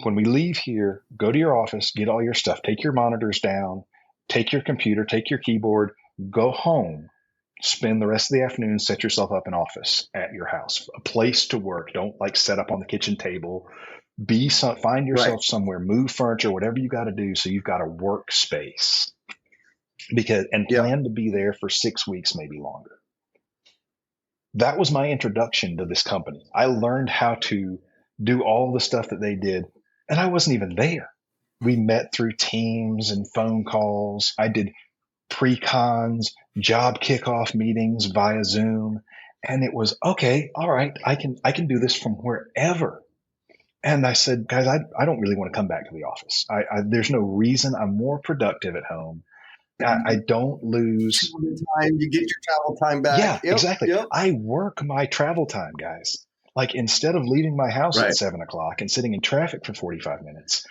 [SPEAKER 2] When we leave here, go to your office, get all your stuff, take your monitors down, take your computer, take your keyboard, go home, spend the rest of the afternoon, set yourself up an office at your house, a place to work. Don't like set up on the kitchen table. Find
[SPEAKER 1] Right.
[SPEAKER 2] yourself somewhere, move furniture, whatever you got to do, so you've got a workspace and
[SPEAKER 1] Yeah.
[SPEAKER 2] plan to be there for 6 weeks, maybe longer." That was my introduction to this company. I learned how to do all the stuff that they did, and I wasn't even there. We met through Teams and phone calls. I did pre-cons, job kickoff meetings via Zoom, and it was okay. All right, I can do this from wherever. And I said, "Guys, I don't really want to come back to the office. There's no reason. I'm more productive at home. I don't lose.
[SPEAKER 1] Time, you get your travel time back.
[SPEAKER 2] Yeah,
[SPEAKER 1] Yep.
[SPEAKER 2] exactly.
[SPEAKER 1] Yep.
[SPEAKER 2] I work my travel time, guys. Like, instead of leaving my house at
[SPEAKER 1] Right.
[SPEAKER 2] 7 o'clock and sitting in traffic for 45 minutes,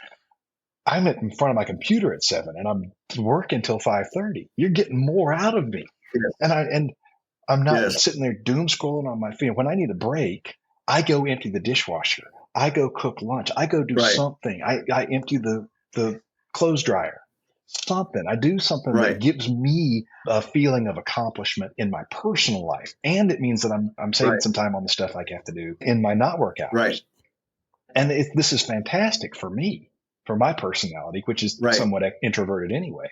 [SPEAKER 2] I'm in front of my computer at 7 and I'm working till 5:30. You're getting more out of me.
[SPEAKER 1] Yes.
[SPEAKER 2] And I'm not
[SPEAKER 1] Yes.
[SPEAKER 2] sitting there doom scrolling on my phone. When I need a break, I go empty the dishwasher. I go cook lunch. I go do
[SPEAKER 1] Right.
[SPEAKER 2] something. I empty the clothes dryer. Something. I do something that
[SPEAKER 1] Right.
[SPEAKER 2] gives me a feeling of accomplishment in my personal life. And it means that I'm saving
[SPEAKER 1] Right.
[SPEAKER 2] some time on the stuff I have to do in my not work hours.
[SPEAKER 1] Right.
[SPEAKER 2] And this is fantastic for me, for my personality, which is
[SPEAKER 1] Right.
[SPEAKER 2] somewhat introverted anyway.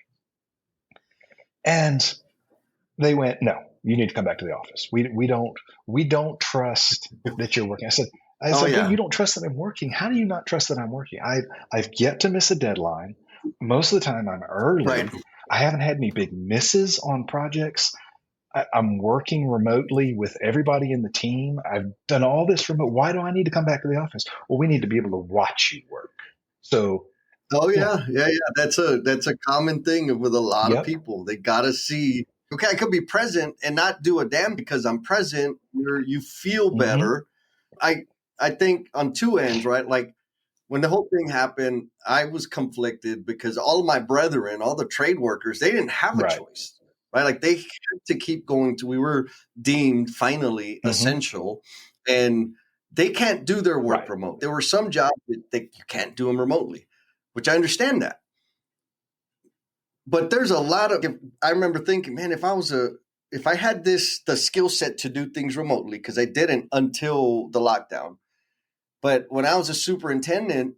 [SPEAKER 2] And they went, "No, you need to come back to the office. We don't trust that you're working." I said,
[SPEAKER 1] Oh,
[SPEAKER 2] "Hey,
[SPEAKER 1] yeah.
[SPEAKER 2] you don't trust that I'm working? How do you not trust that I'm working? I've yet to miss a deadline. Most of the time I'm early.
[SPEAKER 1] Right.
[SPEAKER 2] I haven't had any big misses on projects. I'm working remotely with everybody in the team. I've done all this remote. Why do I need to come back to the office?" "Well, we need to be able to watch you work." So,
[SPEAKER 1] Oh,
[SPEAKER 2] yeah.
[SPEAKER 1] yeah. That's a common thing with a lot of
[SPEAKER 2] Yep.
[SPEAKER 1] people. They got to see, okay, I could be present and not do a damn because I'm present. You feel
[SPEAKER 2] Mhm.
[SPEAKER 1] better. I think on two ends, right? Like when the whole thing happened, I was conflicted because all of my brethren, all the trade workers, they didn't have a
[SPEAKER 2] Right.
[SPEAKER 1] choice, right? Like they had to keep going we were deemed finally
[SPEAKER 2] Mhm.
[SPEAKER 1] essential, and they can't do their work
[SPEAKER 2] Right.
[SPEAKER 1] remote. There were some jobs that you can't do them remotely, which I understand that. But there's a lot of, I remember thinking, man, if I had the skill set to do things remotely, because I didn't until the lockdown. But when I was a superintendent,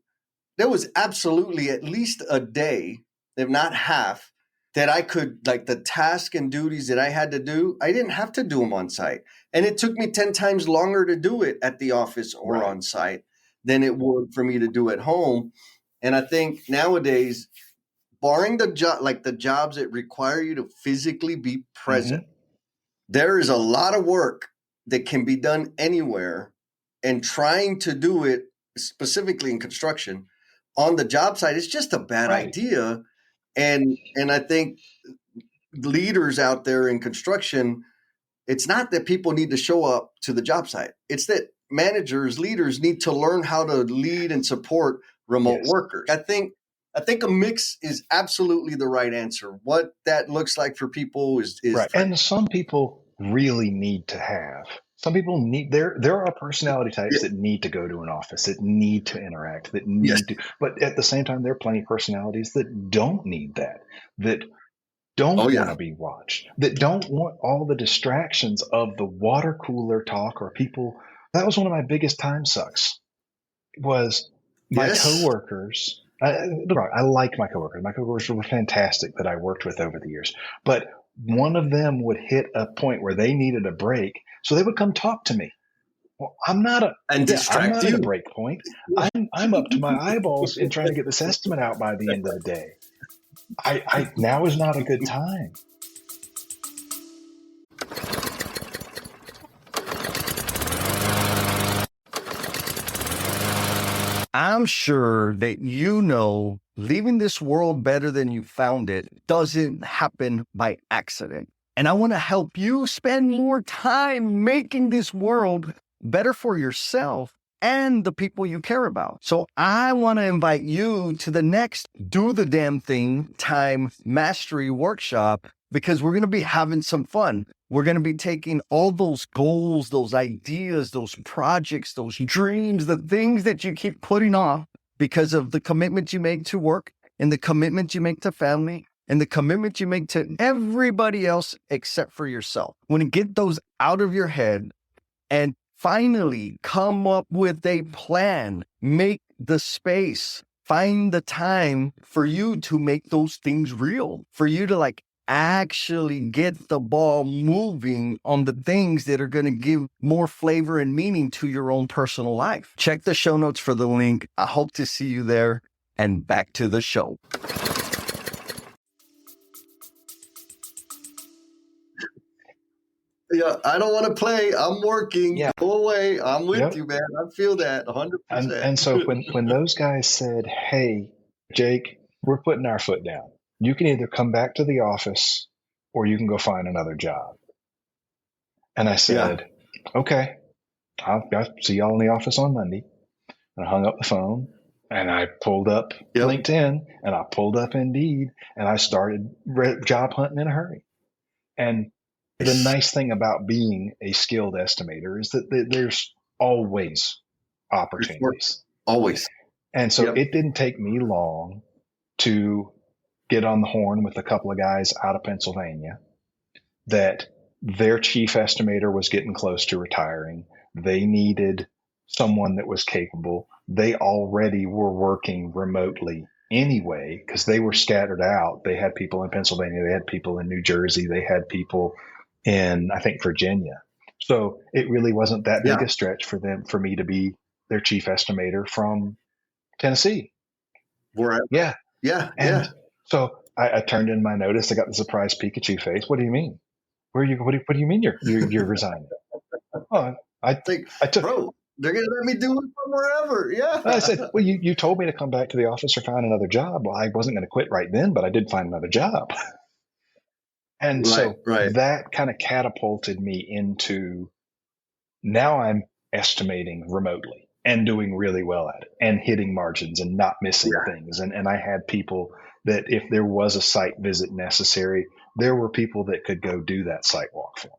[SPEAKER 1] there was absolutely at least a day, if not half, that I could, like the task and duties that I had to do, I didn't have to do them on site. And it took me 10 times longer to do it at the office or
[SPEAKER 2] Right.
[SPEAKER 1] on site than it would for me to do at home. And I think nowadays, barring the jobs that require you to physically be present, there is a lot of work that can be done anywhere, and trying to do it specifically in construction on the job site is just a bad
[SPEAKER 2] Right.
[SPEAKER 1] idea. And I think leaders out there in construction, it's not that people need to show up to the job site. It's that managers, leaders need to learn how to lead and support remote
[SPEAKER 2] Yes.
[SPEAKER 1] workers. I think a mix is absolutely the right answer. What that looks like for people is
[SPEAKER 2] Right.
[SPEAKER 1] different.
[SPEAKER 2] And some people really need to have. Some people need there are personality types
[SPEAKER 1] Yeah.
[SPEAKER 2] that need to go to an office, that need to interact, that
[SPEAKER 1] Yes.
[SPEAKER 2] need to, but at the same time there are plenty of personalities that don't need that don't
[SPEAKER 1] Oh,
[SPEAKER 2] want
[SPEAKER 1] yeah.
[SPEAKER 2] to be watched, that don't want all the distractions of the water cooler talk or people. That was one of my biggest time sucks, was my
[SPEAKER 1] Yes.
[SPEAKER 2] coworkers. I like my coworkers. My coworkers were fantastic that I worked with over the years. But one of them would hit a point where they needed a break, so they would come talk to me. Well, I'm not
[SPEAKER 1] And distract
[SPEAKER 2] at a
[SPEAKER 1] you.
[SPEAKER 2] break point. I'm up to my eyeballs in trying to get this estimate out by the end of the day. I now is not a good time.
[SPEAKER 3] I'm sure that leaving this world better than you found it doesn't happen by accident. And I want to help you spend more time making this world better for yourself and the people you care about. So I want to invite you to the next Do the Damn Thing Time Mastery Workshop, because we're going to be having some fun. We're going to be taking all those goals, those ideas, those projects, those dreams, the things that you keep putting off because of the commitment you make to work and the commitment you make to family and the commitment you make to everybody else except for yourself. When you get those out of your head and finally come up with a plan, make the space, find the time for you to make those things real, for you to actually get the ball moving on the things that are going to give more flavor and meaning to your own personal life. Check the show notes for the link. I hope to see you there, and back to the show.
[SPEAKER 1] Yeah, I don't want to play. I'm working.
[SPEAKER 2] Yeah.
[SPEAKER 1] Go away. I'm with
[SPEAKER 2] Yep.
[SPEAKER 1] you, man. I feel that 100%.
[SPEAKER 2] And so when those guys said, "Hey, Jake, we're putting our foot down. You can either come back to the office or you can go find another job." And I said, "Okay, I'll see y'all in the office on Monday." And I hung up the phone and I pulled up LinkedIn and I pulled up Indeed and I started job hunting in a hurry. And the nice thing about being a skilled estimator is that there's always opportunities.
[SPEAKER 1] Always.
[SPEAKER 2] And so it didn't take me long to get on the horn with a couple of guys out of Pennsylvania that their chief estimator was getting close to retiring. They needed someone that was capable. They already were working remotely anyway because they were scattered out. They had people in Pennsylvania. They had people in New Jersey. They had people in, I think, Virginia. So it really wasn't that big a stretch for me to be their chief estimator from Tennessee.
[SPEAKER 1] Yeah.
[SPEAKER 2] So I turned in my notice. I got the surprise Pikachu face. What do you mean? What do you mean you're resigning? Oh, I took.
[SPEAKER 1] Bro, they're gonna let me do it from wherever. Yeah.
[SPEAKER 2] I said, well, you told me to come back to the office or find another job. Well, I wasn't going to quit right then, but I did find another job. And so that kind of catapulted me into, now I'm estimating remotely and doing really well at it and hitting margins and not missing things. And I had people that if there was a site visit necessary, there were people that could go do that site walk for me.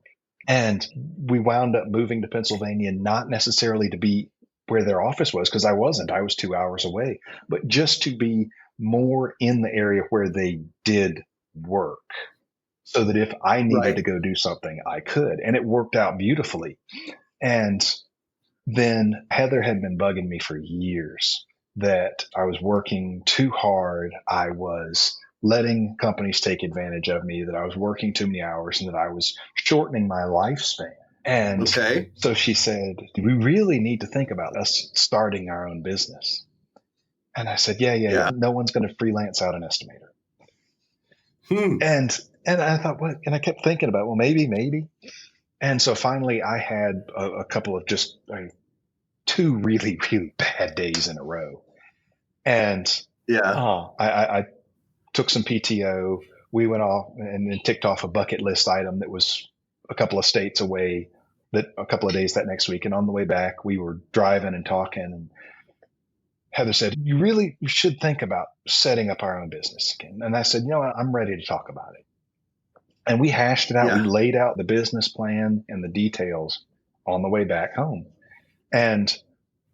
[SPEAKER 2] And we wound up moving to Pennsylvania, not necessarily to be where their office was, because I wasn't. I was 2 hours away, but just to be more in the area where they did work, so that if I needed to go do something, I could. And it worked out beautifully. And then Heather had been bugging me for years that I was working too hard. I was letting companies take advantage of me, that I was working too many hours, and that I was shortening my lifespan. And so she said, we really need to think about us starting our own business. And I said, yeah. No one's going to freelance out an estimator. And I thought, what? And I kept thinking about, well, maybe. And so finally I had a couple of just two really, really bad days in a row. And I took some PTO. We went off and then ticked off a bucket list item that was a couple of states away, that a couple of days that next week. And on the way back, we were driving and talking, and Heather said, you should think about setting up our own business again. And I said, I'm ready to talk about it. And we hashed it out. We laid out the business plan and the details on the way back home. And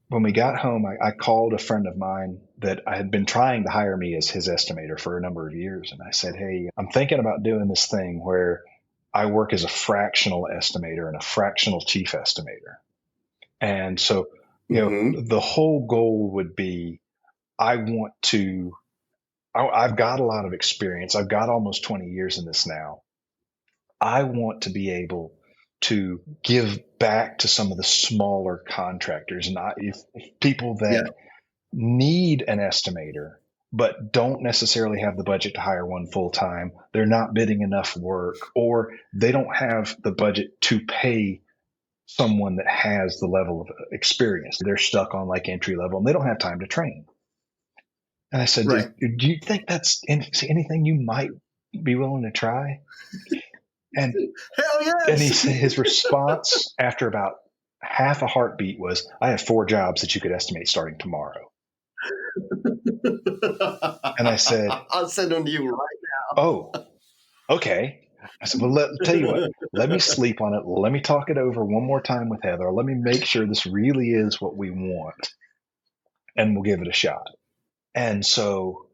[SPEAKER 2] when we got home, I called a friend of mine that I had been trying to hire me as his estimator for a number of years. And I said, hey, I'm thinking about doing this thing where I work as a fractional estimator and a fractional chief estimator. And so, the whole goal would be, I've got a lot of experience. I've got almost 20 years in this now. I want to be able to give back to some of the smaller contractors, and if people that need an estimator but don't necessarily have the budget to hire one full time, they're not bidding enough work, or they don't have the budget to pay someone that has the level of experience. They're stuck on entry level and they don't have time to train. And I said, do you think that's anything you might be willing to try? And
[SPEAKER 1] hell yes.
[SPEAKER 2] And his response after about half a heartbeat was, I have 4 jobs that you could estimate starting tomorrow. And I said,
[SPEAKER 1] I'll send them to you right
[SPEAKER 2] oh, okay. I said, well, tell you what, let me sleep on it. Let me talk it over one more time with Heather. Let me make sure this really is what we want, and we'll give it a shot. And so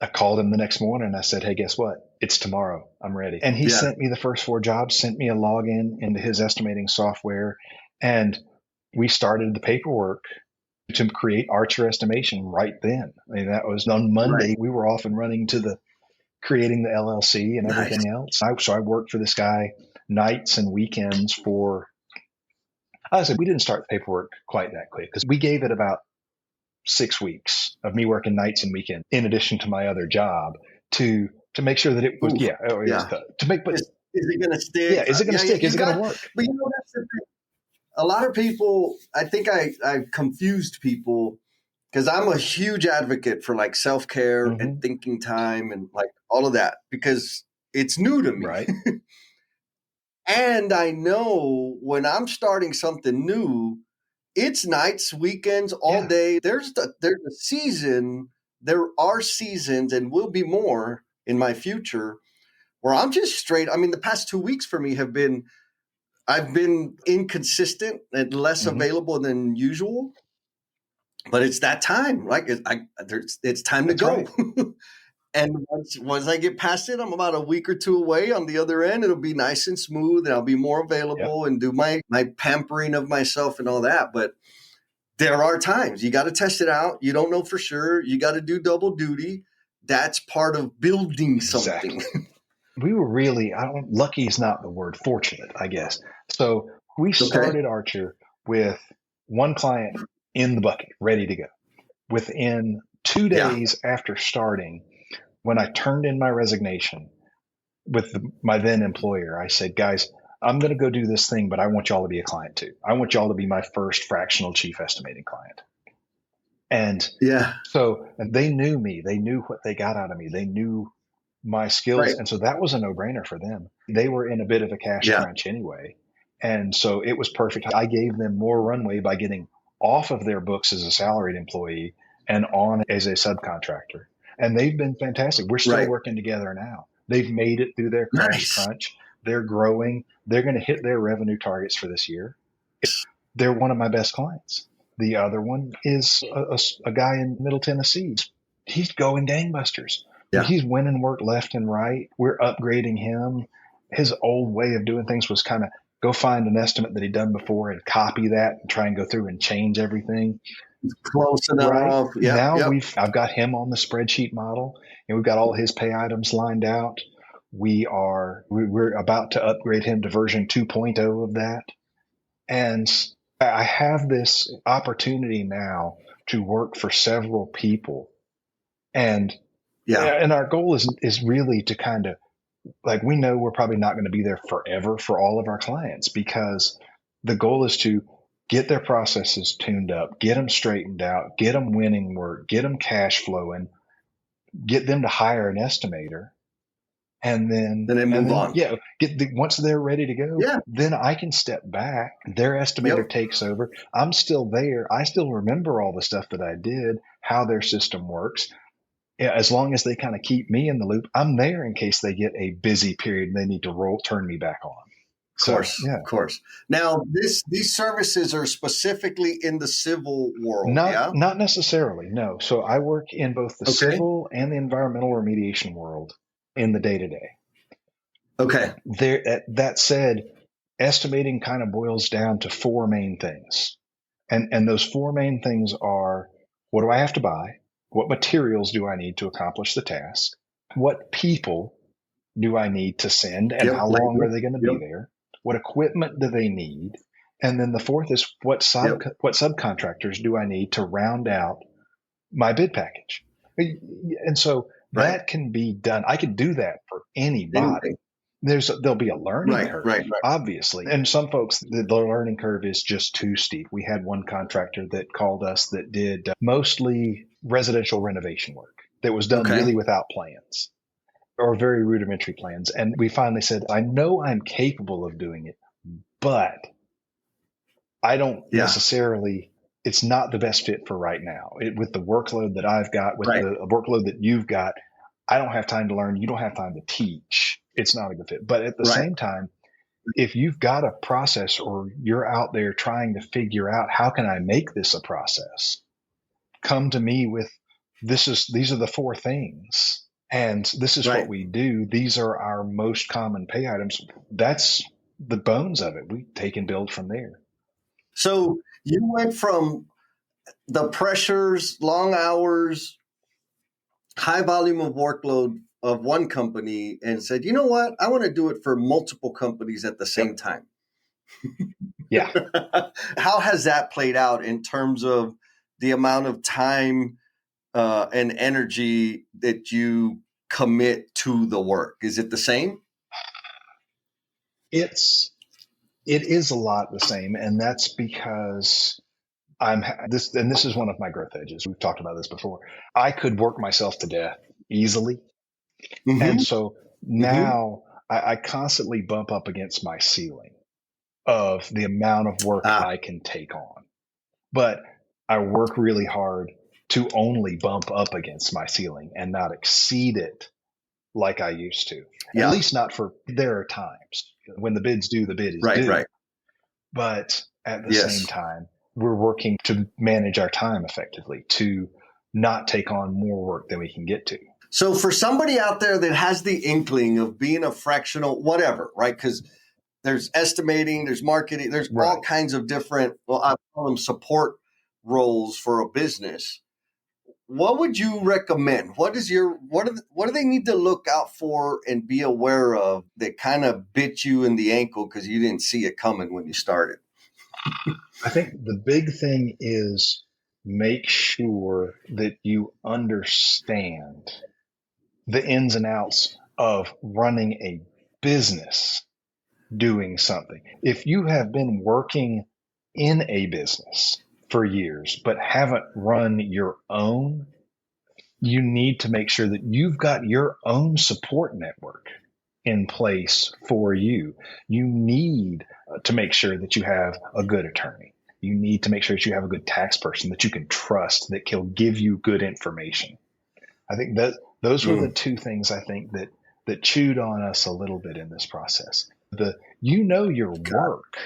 [SPEAKER 2] I called him the next morning and I said, hey, guess what? It's tomorrow. I'm ready. And he sent me the first 4 jobs, sent me a login into his estimating software. And we started the paperwork to create Archer estimation right then. I mean, that was on Monday.
[SPEAKER 1] Right.
[SPEAKER 2] We were off and running to the creating the LLC and everything else. So I worked for this guy nights and weekends for, I said, we didn't start the paperwork quite that quick because we gave it about 6 weeks of me working nights and weekends in addition to my other job to make sure that it was, to make, but
[SPEAKER 1] is it going to stick?
[SPEAKER 2] Yeah. Is it going to stick? Is it going to work?
[SPEAKER 1] But you know, that's the thing. A lot of people, I think I confused people because I'm a huge advocate for like self-care and thinking time and like all of that because it's new to me.
[SPEAKER 2] Right.
[SPEAKER 1] And I know when I'm starting something new, it's nights, weekends, all day. There's a season. There are seasons and will be more in my future where I'm just straight. I mean, the past 2 weeks for me have been, I've been inconsistent and less available than usual, but it's that time. Like it's time to go. Right. And once I get past it, I'm about a week or 2 away. On the other end, it'll be nice and smooth, and I'll be more available and do my pampering of myself and all that. But there are times you got to test it out. You don't know for sure. You got to do double duty. That's part of building something.
[SPEAKER 2] Exactly. We were really, lucky is not the word, fortunate, I guess. So we started Archer with 1 client in the bucket, ready to go. Within 2 days after starting, when I turned in my resignation with my then employer, I said, guys, I'm going to go do this thing, but I want y'all to be a client too. I want y'all to be my first fractional chief estimating client. And so they knew me. They knew what they got out of me. They knew my skills. Right. And so that was a no-brainer for them. They were in a bit of a cash crunch anyway. And so it was perfect. I gave them more runway by getting off of their books as a salaried employee and on as a subcontractor. And they've been fantastic. We're still working together now. They've made it through their crunch. They're growing. They're going to hit their revenue targets for this year. They're one of my best clients. The other one is a guy in Middle Tennessee. He's going gangbusters. Yeah. He's winning work left and right. We're upgrading him. His old way of doing things was kind of go find an estimate that he'd done before and copy that and try and go through and change everything.
[SPEAKER 1] Close enough.
[SPEAKER 2] Right? Yeah. Now I've got him on the spreadsheet model, and we've got all his pay items lined out. We're about to upgrade him to version 2.0 of that. And I have this opportunity now to work for several people. And our goal is really to kind of, like, we know we're probably not going to be there forever for all of our clients, because the goal is to get their processes tuned up, get them straightened out, get them winning work, get them cash flowing, get them to hire an estimator, and then move on. Yeah. Once they're ready to go, then I can step back. Their estimator takes over. I'm still there. I still remember all the stuff that I did, how their system works. As long as they kind of keep me in the loop, I'm there in case they get a busy period and they need to turn me back on.
[SPEAKER 1] Of course. Now, these services are specifically in the civil world,
[SPEAKER 2] Not necessarily, no. So I work in both the civil and the environmental remediation world in the day-to-day.
[SPEAKER 1] Okay.
[SPEAKER 2] That said, estimating kind of boils down to 4 main things. And those 4 main things are, what do I have to buy? What materials do I need to accomplish the task? What people do I need to send, and how long are they going to be there? What equipment do they need? And then the 4th is what subcontractors do I need to round out my bid package? And so that can be done. I can do that for anybody. There'll be a learning curve, obviously. And some folks, the learning curve is just too steep. We had one contractor that called us that did mostly residential renovation work that was done really without plans or very rudimentary plans. And we finally said, I know I'm capable of doing it, but I don't
[SPEAKER 1] Yeah.
[SPEAKER 2] necessarily, it's not the best fit for right now. With the workload that I've got, with
[SPEAKER 1] Right.
[SPEAKER 2] the workload that you've got, I don't have time to learn. You don't have time to teach. It's not a good fit. But at the
[SPEAKER 1] Right.
[SPEAKER 2] same time, if you've got a process or you're out there trying to figure out how can I make this a process, come to me with these are the four things and this is what
[SPEAKER 1] Right.
[SPEAKER 2] we do. These are our most common pay items. That's the bones of it. We take and build from there.
[SPEAKER 1] So you went from the pressures, long hours, high volume of workload of one company and said, you know what? I want to do it for multiple companies at the same
[SPEAKER 2] Yep.
[SPEAKER 1] time.
[SPEAKER 2] Yeah.
[SPEAKER 1] How has that played out in terms of the amount of time and energy that you commit to the work? Is it the same?
[SPEAKER 2] It is a lot the same. And that's because this is one of my growth edges. We've talked about this before. I could work myself to death easily. And
[SPEAKER 1] Mm-hmm.
[SPEAKER 2] so
[SPEAKER 1] Mm-hmm.
[SPEAKER 2] now I constantly bump up against my ceiling of the amount of work
[SPEAKER 1] Ah,
[SPEAKER 2] I can take on. But I work really hard to only bump up against my ceiling and not exceed it like I used to. At
[SPEAKER 1] yeah.
[SPEAKER 2] least not for, there are times when the bid's due, the bid is
[SPEAKER 1] Right.
[SPEAKER 2] due.
[SPEAKER 1] Right.
[SPEAKER 2] But at the same
[SPEAKER 1] Yes.
[SPEAKER 2] time, we're working to manage our time effectively, to not take on more work than we can get to.
[SPEAKER 1] So for somebody out there that has the inkling of being a fractional, whatever, right? Because there's estimating, there's marketing, there's all
[SPEAKER 2] Right.
[SPEAKER 1] kinds of different, well, I call them support roles for a business. What would you recommend? What do they need to look out for and be aware of that kind of bit you in the ankle because you didn't see it coming when you started?
[SPEAKER 2] I think the big thing is make sure that you understand the ins and outs of running a business doing something. If you have been working in a business for years but haven't run your own, you need to make sure that you've got your own support network in place for you. You need to make sure that you have a good attorney. You need to make sure that you have a good tax person that you can trust, that can give you good information. I think that those were the two things I think that chewed on us a little bit in this process. Your work,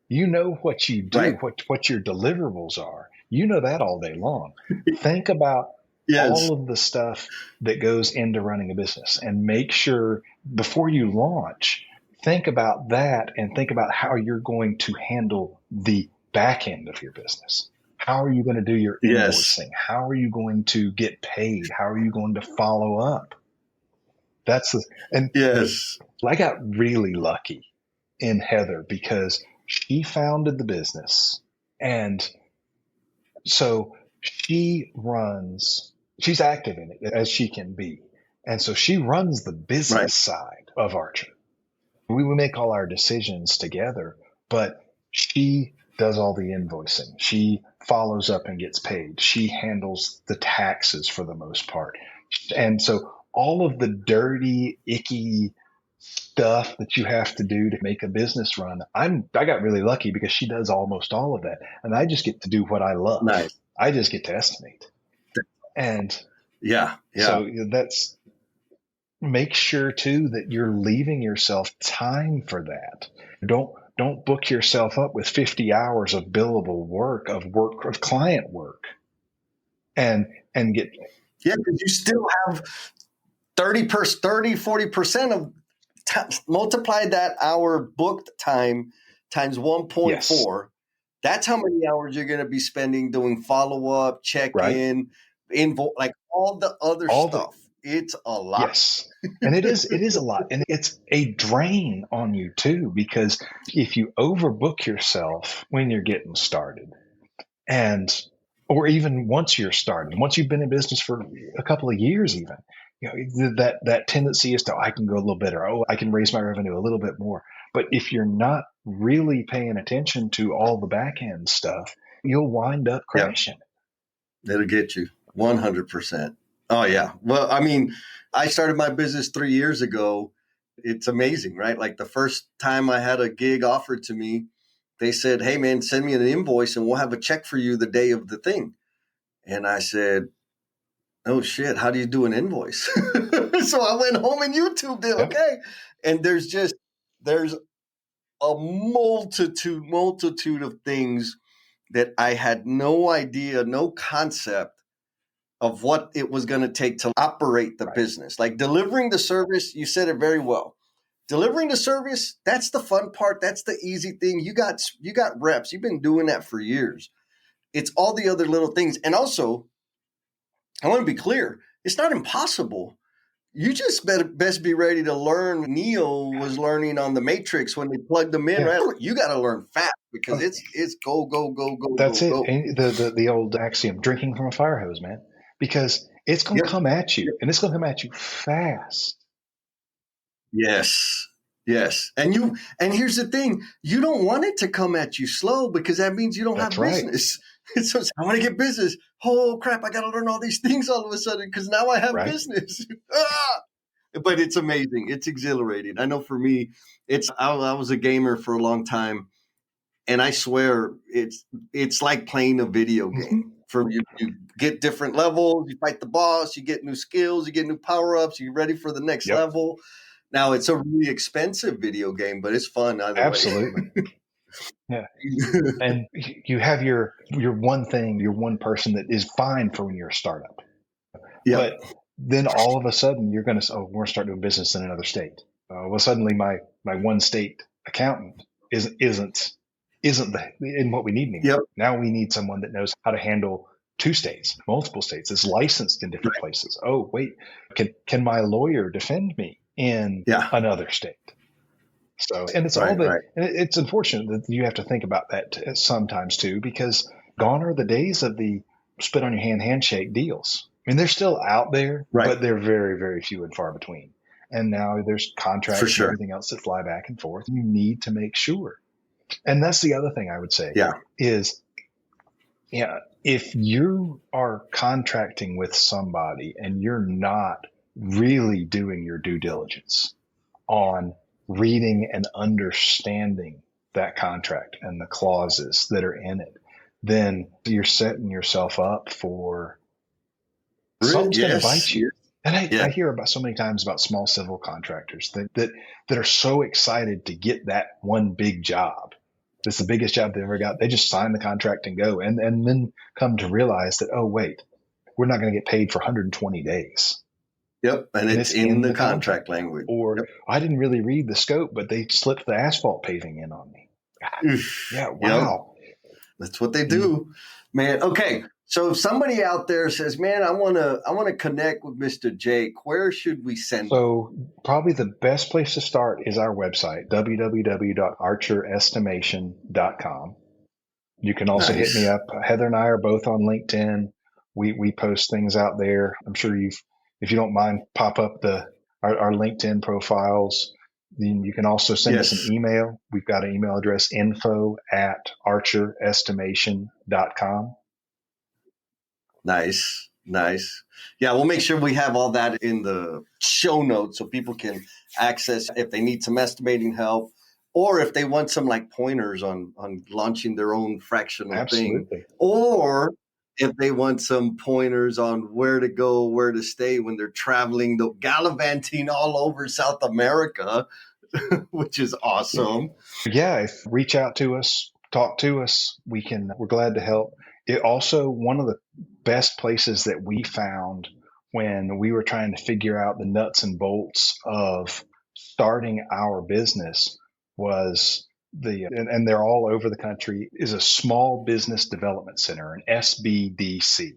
[SPEAKER 2] you know what you do,
[SPEAKER 1] Right.
[SPEAKER 2] what your deliverables are. You know that all day long. Think about
[SPEAKER 1] Yes.
[SPEAKER 2] all of the stuff that goes into running a business and make sure before you launch, think about that and think about how you're going to handle the back end of your business. How are you going to do your
[SPEAKER 1] Yes.
[SPEAKER 2] invoicing? How are you going to get paid? How are you going to follow up? And
[SPEAKER 1] Yes.
[SPEAKER 2] I got really lucky in Heather because she founded the business. And so she's active in it as she can be. And so she runs the
[SPEAKER 1] Right.
[SPEAKER 2] business side of Archer. We make all our decisions together, but she does all the invoicing. She follows up and gets paid. She handles the taxes for the most part. And so all of the dirty, icky stuff that you have to do to make a business run, I got really lucky because she does almost all of that. And I just get to do what I love.
[SPEAKER 1] Nice.
[SPEAKER 2] I just get to estimate. And
[SPEAKER 1] Yeah. Yeah.
[SPEAKER 2] so that's, make sure too that you're leaving yourself time for that. Don't book yourself up with 50 hours of billable work of client work and get
[SPEAKER 1] Yeah. Because you still have 40% of multiply that hour booked time times
[SPEAKER 2] yes,
[SPEAKER 1] 1.4. That's how many hours you're going to be spending doing follow up, check
[SPEAKER 2] right,
[SPEAKER 1] in, like all the other
[SPEAKER 2] all the
[SPEAKER 1] stuff. It's a lot.
[SPEAKER 2] yes. And it is a lot, and it's a drain on you too, because if you overbook yourself when you're getting started, and or even once you're started, once you've been in business for a couple of years, even, that tendency is to, I can go a little better, I can raise my revenue a little bit more. But if you're not really paying attention to all the back end stuff, you'll wind up
[SPEAKER 1] Yep.
[SPEAKER 2] crashing.
[SPEAKER 1] It'll get you 100%. Oh, yeah. Well, I mean, I started my business 3 years ago. It's amazing, right? Like the first time I had a gig offered to me, they said, hey, man, send me an invoice and we'll have a check for you the day of the thing. And I said, oh, shit, how do you do an invoice? So I went home and YouTubed it.
[SPEAKER 2] Yep.
[SPEAKER 1] Okay. And there's a multitude of things that I had no idea, no concept of what it was going to take to operate the business. Like delivering the service, you said it very well. Delivering the service, that's the fun part. That's the easy thing. You got reps. You've been doing that for years. It's all the other little things. And also, I want to be clear, it's not impossible. You just best be ready to learn. Neo was learning on the Matrix when they plugged them in, right? You got to learn fast because it's go, go, go, go,
[SPEAKER 2] That's
[SPEAKER 1] go,
[SPEAKER 2] it.
[SPEAKER 1] go.
[SPEAKER 2] And the old axiom, drinking from a fire hose, man, because it's going to come at you, and it's going to come at you fast.
[SPEAKER 1] Yes. And here's the thing, you don't want it to come at you slow because that means you don't have business. So I want to get business. Oh crap, I got to learn all these things all of a sudden because now I have business. But it's amazing. It's exhilarating. I know for me, I was a gamer for a long time, and I swear it's like playing a video game. For you get different levels, you fight the boss, you get new skills, you get new power-ups, you're ready for the next level. Now it's a really expensive video game, but it's fun either way.
[SPEAKER 2] Absolutely. Yeah. And you have your one thing, your one person that is fine for when you're a startup. But then all of a sudden you're going to, we're going to start doing business in another state. Well, suddenly my one state accountant isn't in what we need anymore. Now we need someone that knows how to handle 2 states, multiple states, is licensed in different places. Oh, wait, can my lawyer defend me in another state? So, and it's and it's unfortunate that you have to think about that sometimes too, because gone are the days of the spit on your hand handshake deals. I mean, they're still out there, but they're very, very few and far between. And now there's contracts and everything else that fly back and forth. You need to make sure. And that's the other thing I would say is, if you are contracting with somebody and you're not really doing your due diligence on reading and understanding that contract and the clauses that are in it, then you're setting yourself up for something's going to bite you. And I hear about so many times about small civil contractors that are so excited to get that one big job. It's the biggest job they ever got. They just sign the contract and go, and then come to realize that, oh, wait, we're not going to get paid for 120 days.
[SPEAKER 1] Yep, and it's in the contract language.
[SPEAKER 2] Or I didn't really read the scope, but they slipped the asphalt paving in on me. Yeah, wow.
[SPEAKER 1] That's what they do, man. Okay, so if somebody out there says, "Man, I want to connect with Mr. Jake," where should we send?
[SPEAKER 2] So probably the best place to start is our website, www.archerestimation.com. You can also hit me up. Heather and I are both on LinkedIn. We post things out there. I'm sure if you don't mind, pop up our LinkedIn profiles. Then you can also send us an email. We've got an email address, info@archerestimation.com.
[SPEAKER 1] Nice. Yeah, we'll make sure we have all that in the show notes so people can access if they need some estimating help or if they want some like pointers on launching their own fractional thing. Or if they want some pointers on where to go, where to stay when they're traveling, gallivanting all over South America, which is awesome.
[SPEAKER 2] Yeah, reach out to us, talk to us. We're glad to help. It also, one of the best places that we found when we were trying to figure out the nuts and bolts of starting our business was and they're all over the country, is a small business development center, an SBDC.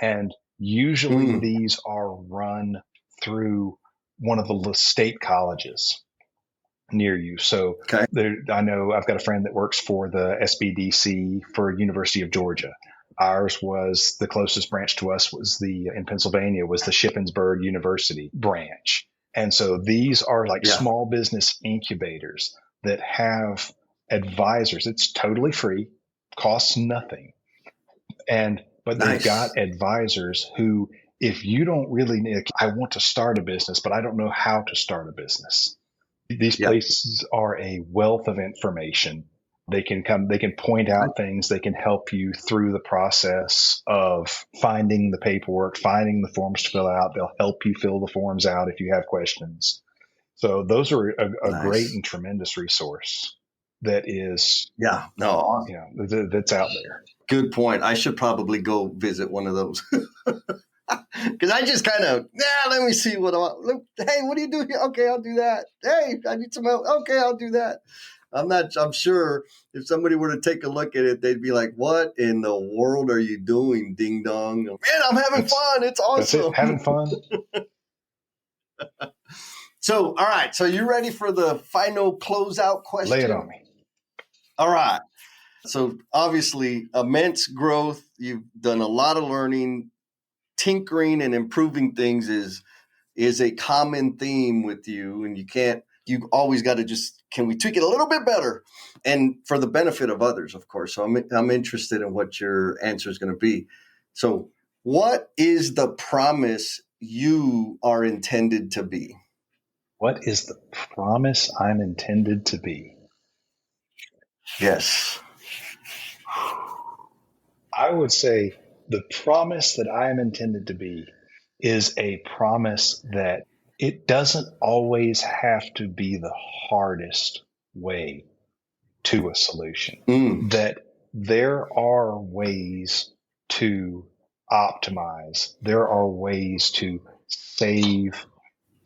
[SPEAKER 2] And usually these are run through one of the state colleges near you. So I know I've got a friend that works for the SBDC for University of Georgia. Ours was the closest branch to us in Pennsylvania was the Shippensburg University branch. And so these are like small business incubators that have advisors. It's totally free, costs nothing. But they've got advisors who, if you don't really I want to start a business, but I don't know how to start a business. These places are a wealth of information They can point out things. They can help you through the process of finding the paperwork, finding the forms to fill out. They'll help you fill the forms out if you have questions. So those are a great
[SPEAKER 1] Nice.
[SPEAKER 2] and tremendous resource that is,
[SPEAKER 1] Yeah. No,
[SPEAKER 2] that's out there.
[SPEAKER 1] good point. I should probably go visit one of those. Because I just kind of, let me see hey, what do you do here? Okay, I'll do that. Hey, I need some help. Okay, I'll do that. I'm sure if somebody were to take a look at it, they'd be like, what in the world are you doing, ding dong? Man, I'm having fun. It's awesome.
[SPEAKER 2] That's it. Having fun.
[SPEAKER 1] So, all right. So you ready for the final closeout question?
[SPEAKER 2] Lay it on me.
[SPEAKER 1] All right. So obviously immense growth. You've done a lot of learning. Tinkering and improving things is a common theme with you, and you've always got to can we tweak it a little bit better, and for the benefit of others, of course. So I'm interested in what your answer is going to be. So what is the promise you are intended to be?
[SPEAKER 2] What is the promise I'm intended to be?
[SPEAKER 1] Yes.
[SPEAKER 2] I would say the promise that I am intended to be is a promise that it doesn't always have to be the hardest way to a solution. That there are ways to optimize. There are ways to save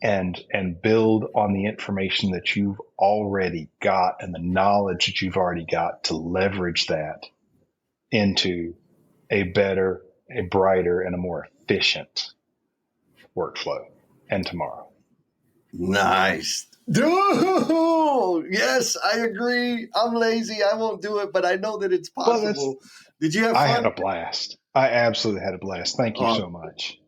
[SPEAKER 2] and build on the information that you've already got and the knowledge that you've already got to leverage that into a better, a brighter, and a more efficient workflow and tomorrow.
[SPEAKER 1] Nice. Dude, yes, I agree. I'm lazy. I won't do it, but I know that it's possible. Did you have fun?
[SPEAKER 2] I had a blast. I absolutely had a blast. Thank you so much.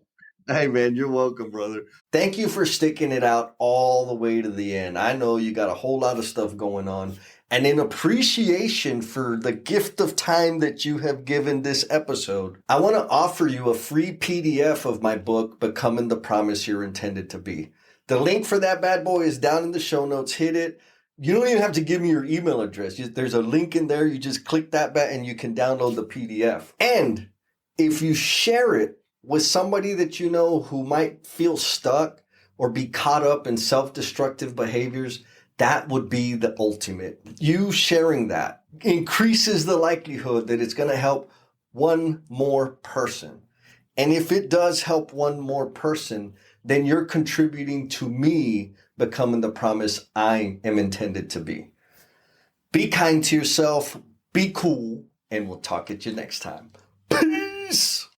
[SPEAKER 1] Hey, man, you're welcome, brother. Thank you for sticking it out all the way to the end. I know you got a whole lot of stuff going on. And in appreciation for the gift of time that you have given this episode, I want to offer you a free PDF of my book, Becoming the Promise You're Intended to Be. The link for that bad boy is down in the show notes. Hit it. You don't even have to give me your email address. There's a link in there. You just click that button and you can download the PDF. And if you share it with somebody that you know who might feel stuck or be caught up in self-destructive behaviors, that would be the ultimate. You sharing that increases the likelihood that it's going to help one more person. And if it does help one more person, then you're contributing to me becoming the promise I am intended to be. Be kind to yourself, be cool, and we'll talk at you next time. Peace!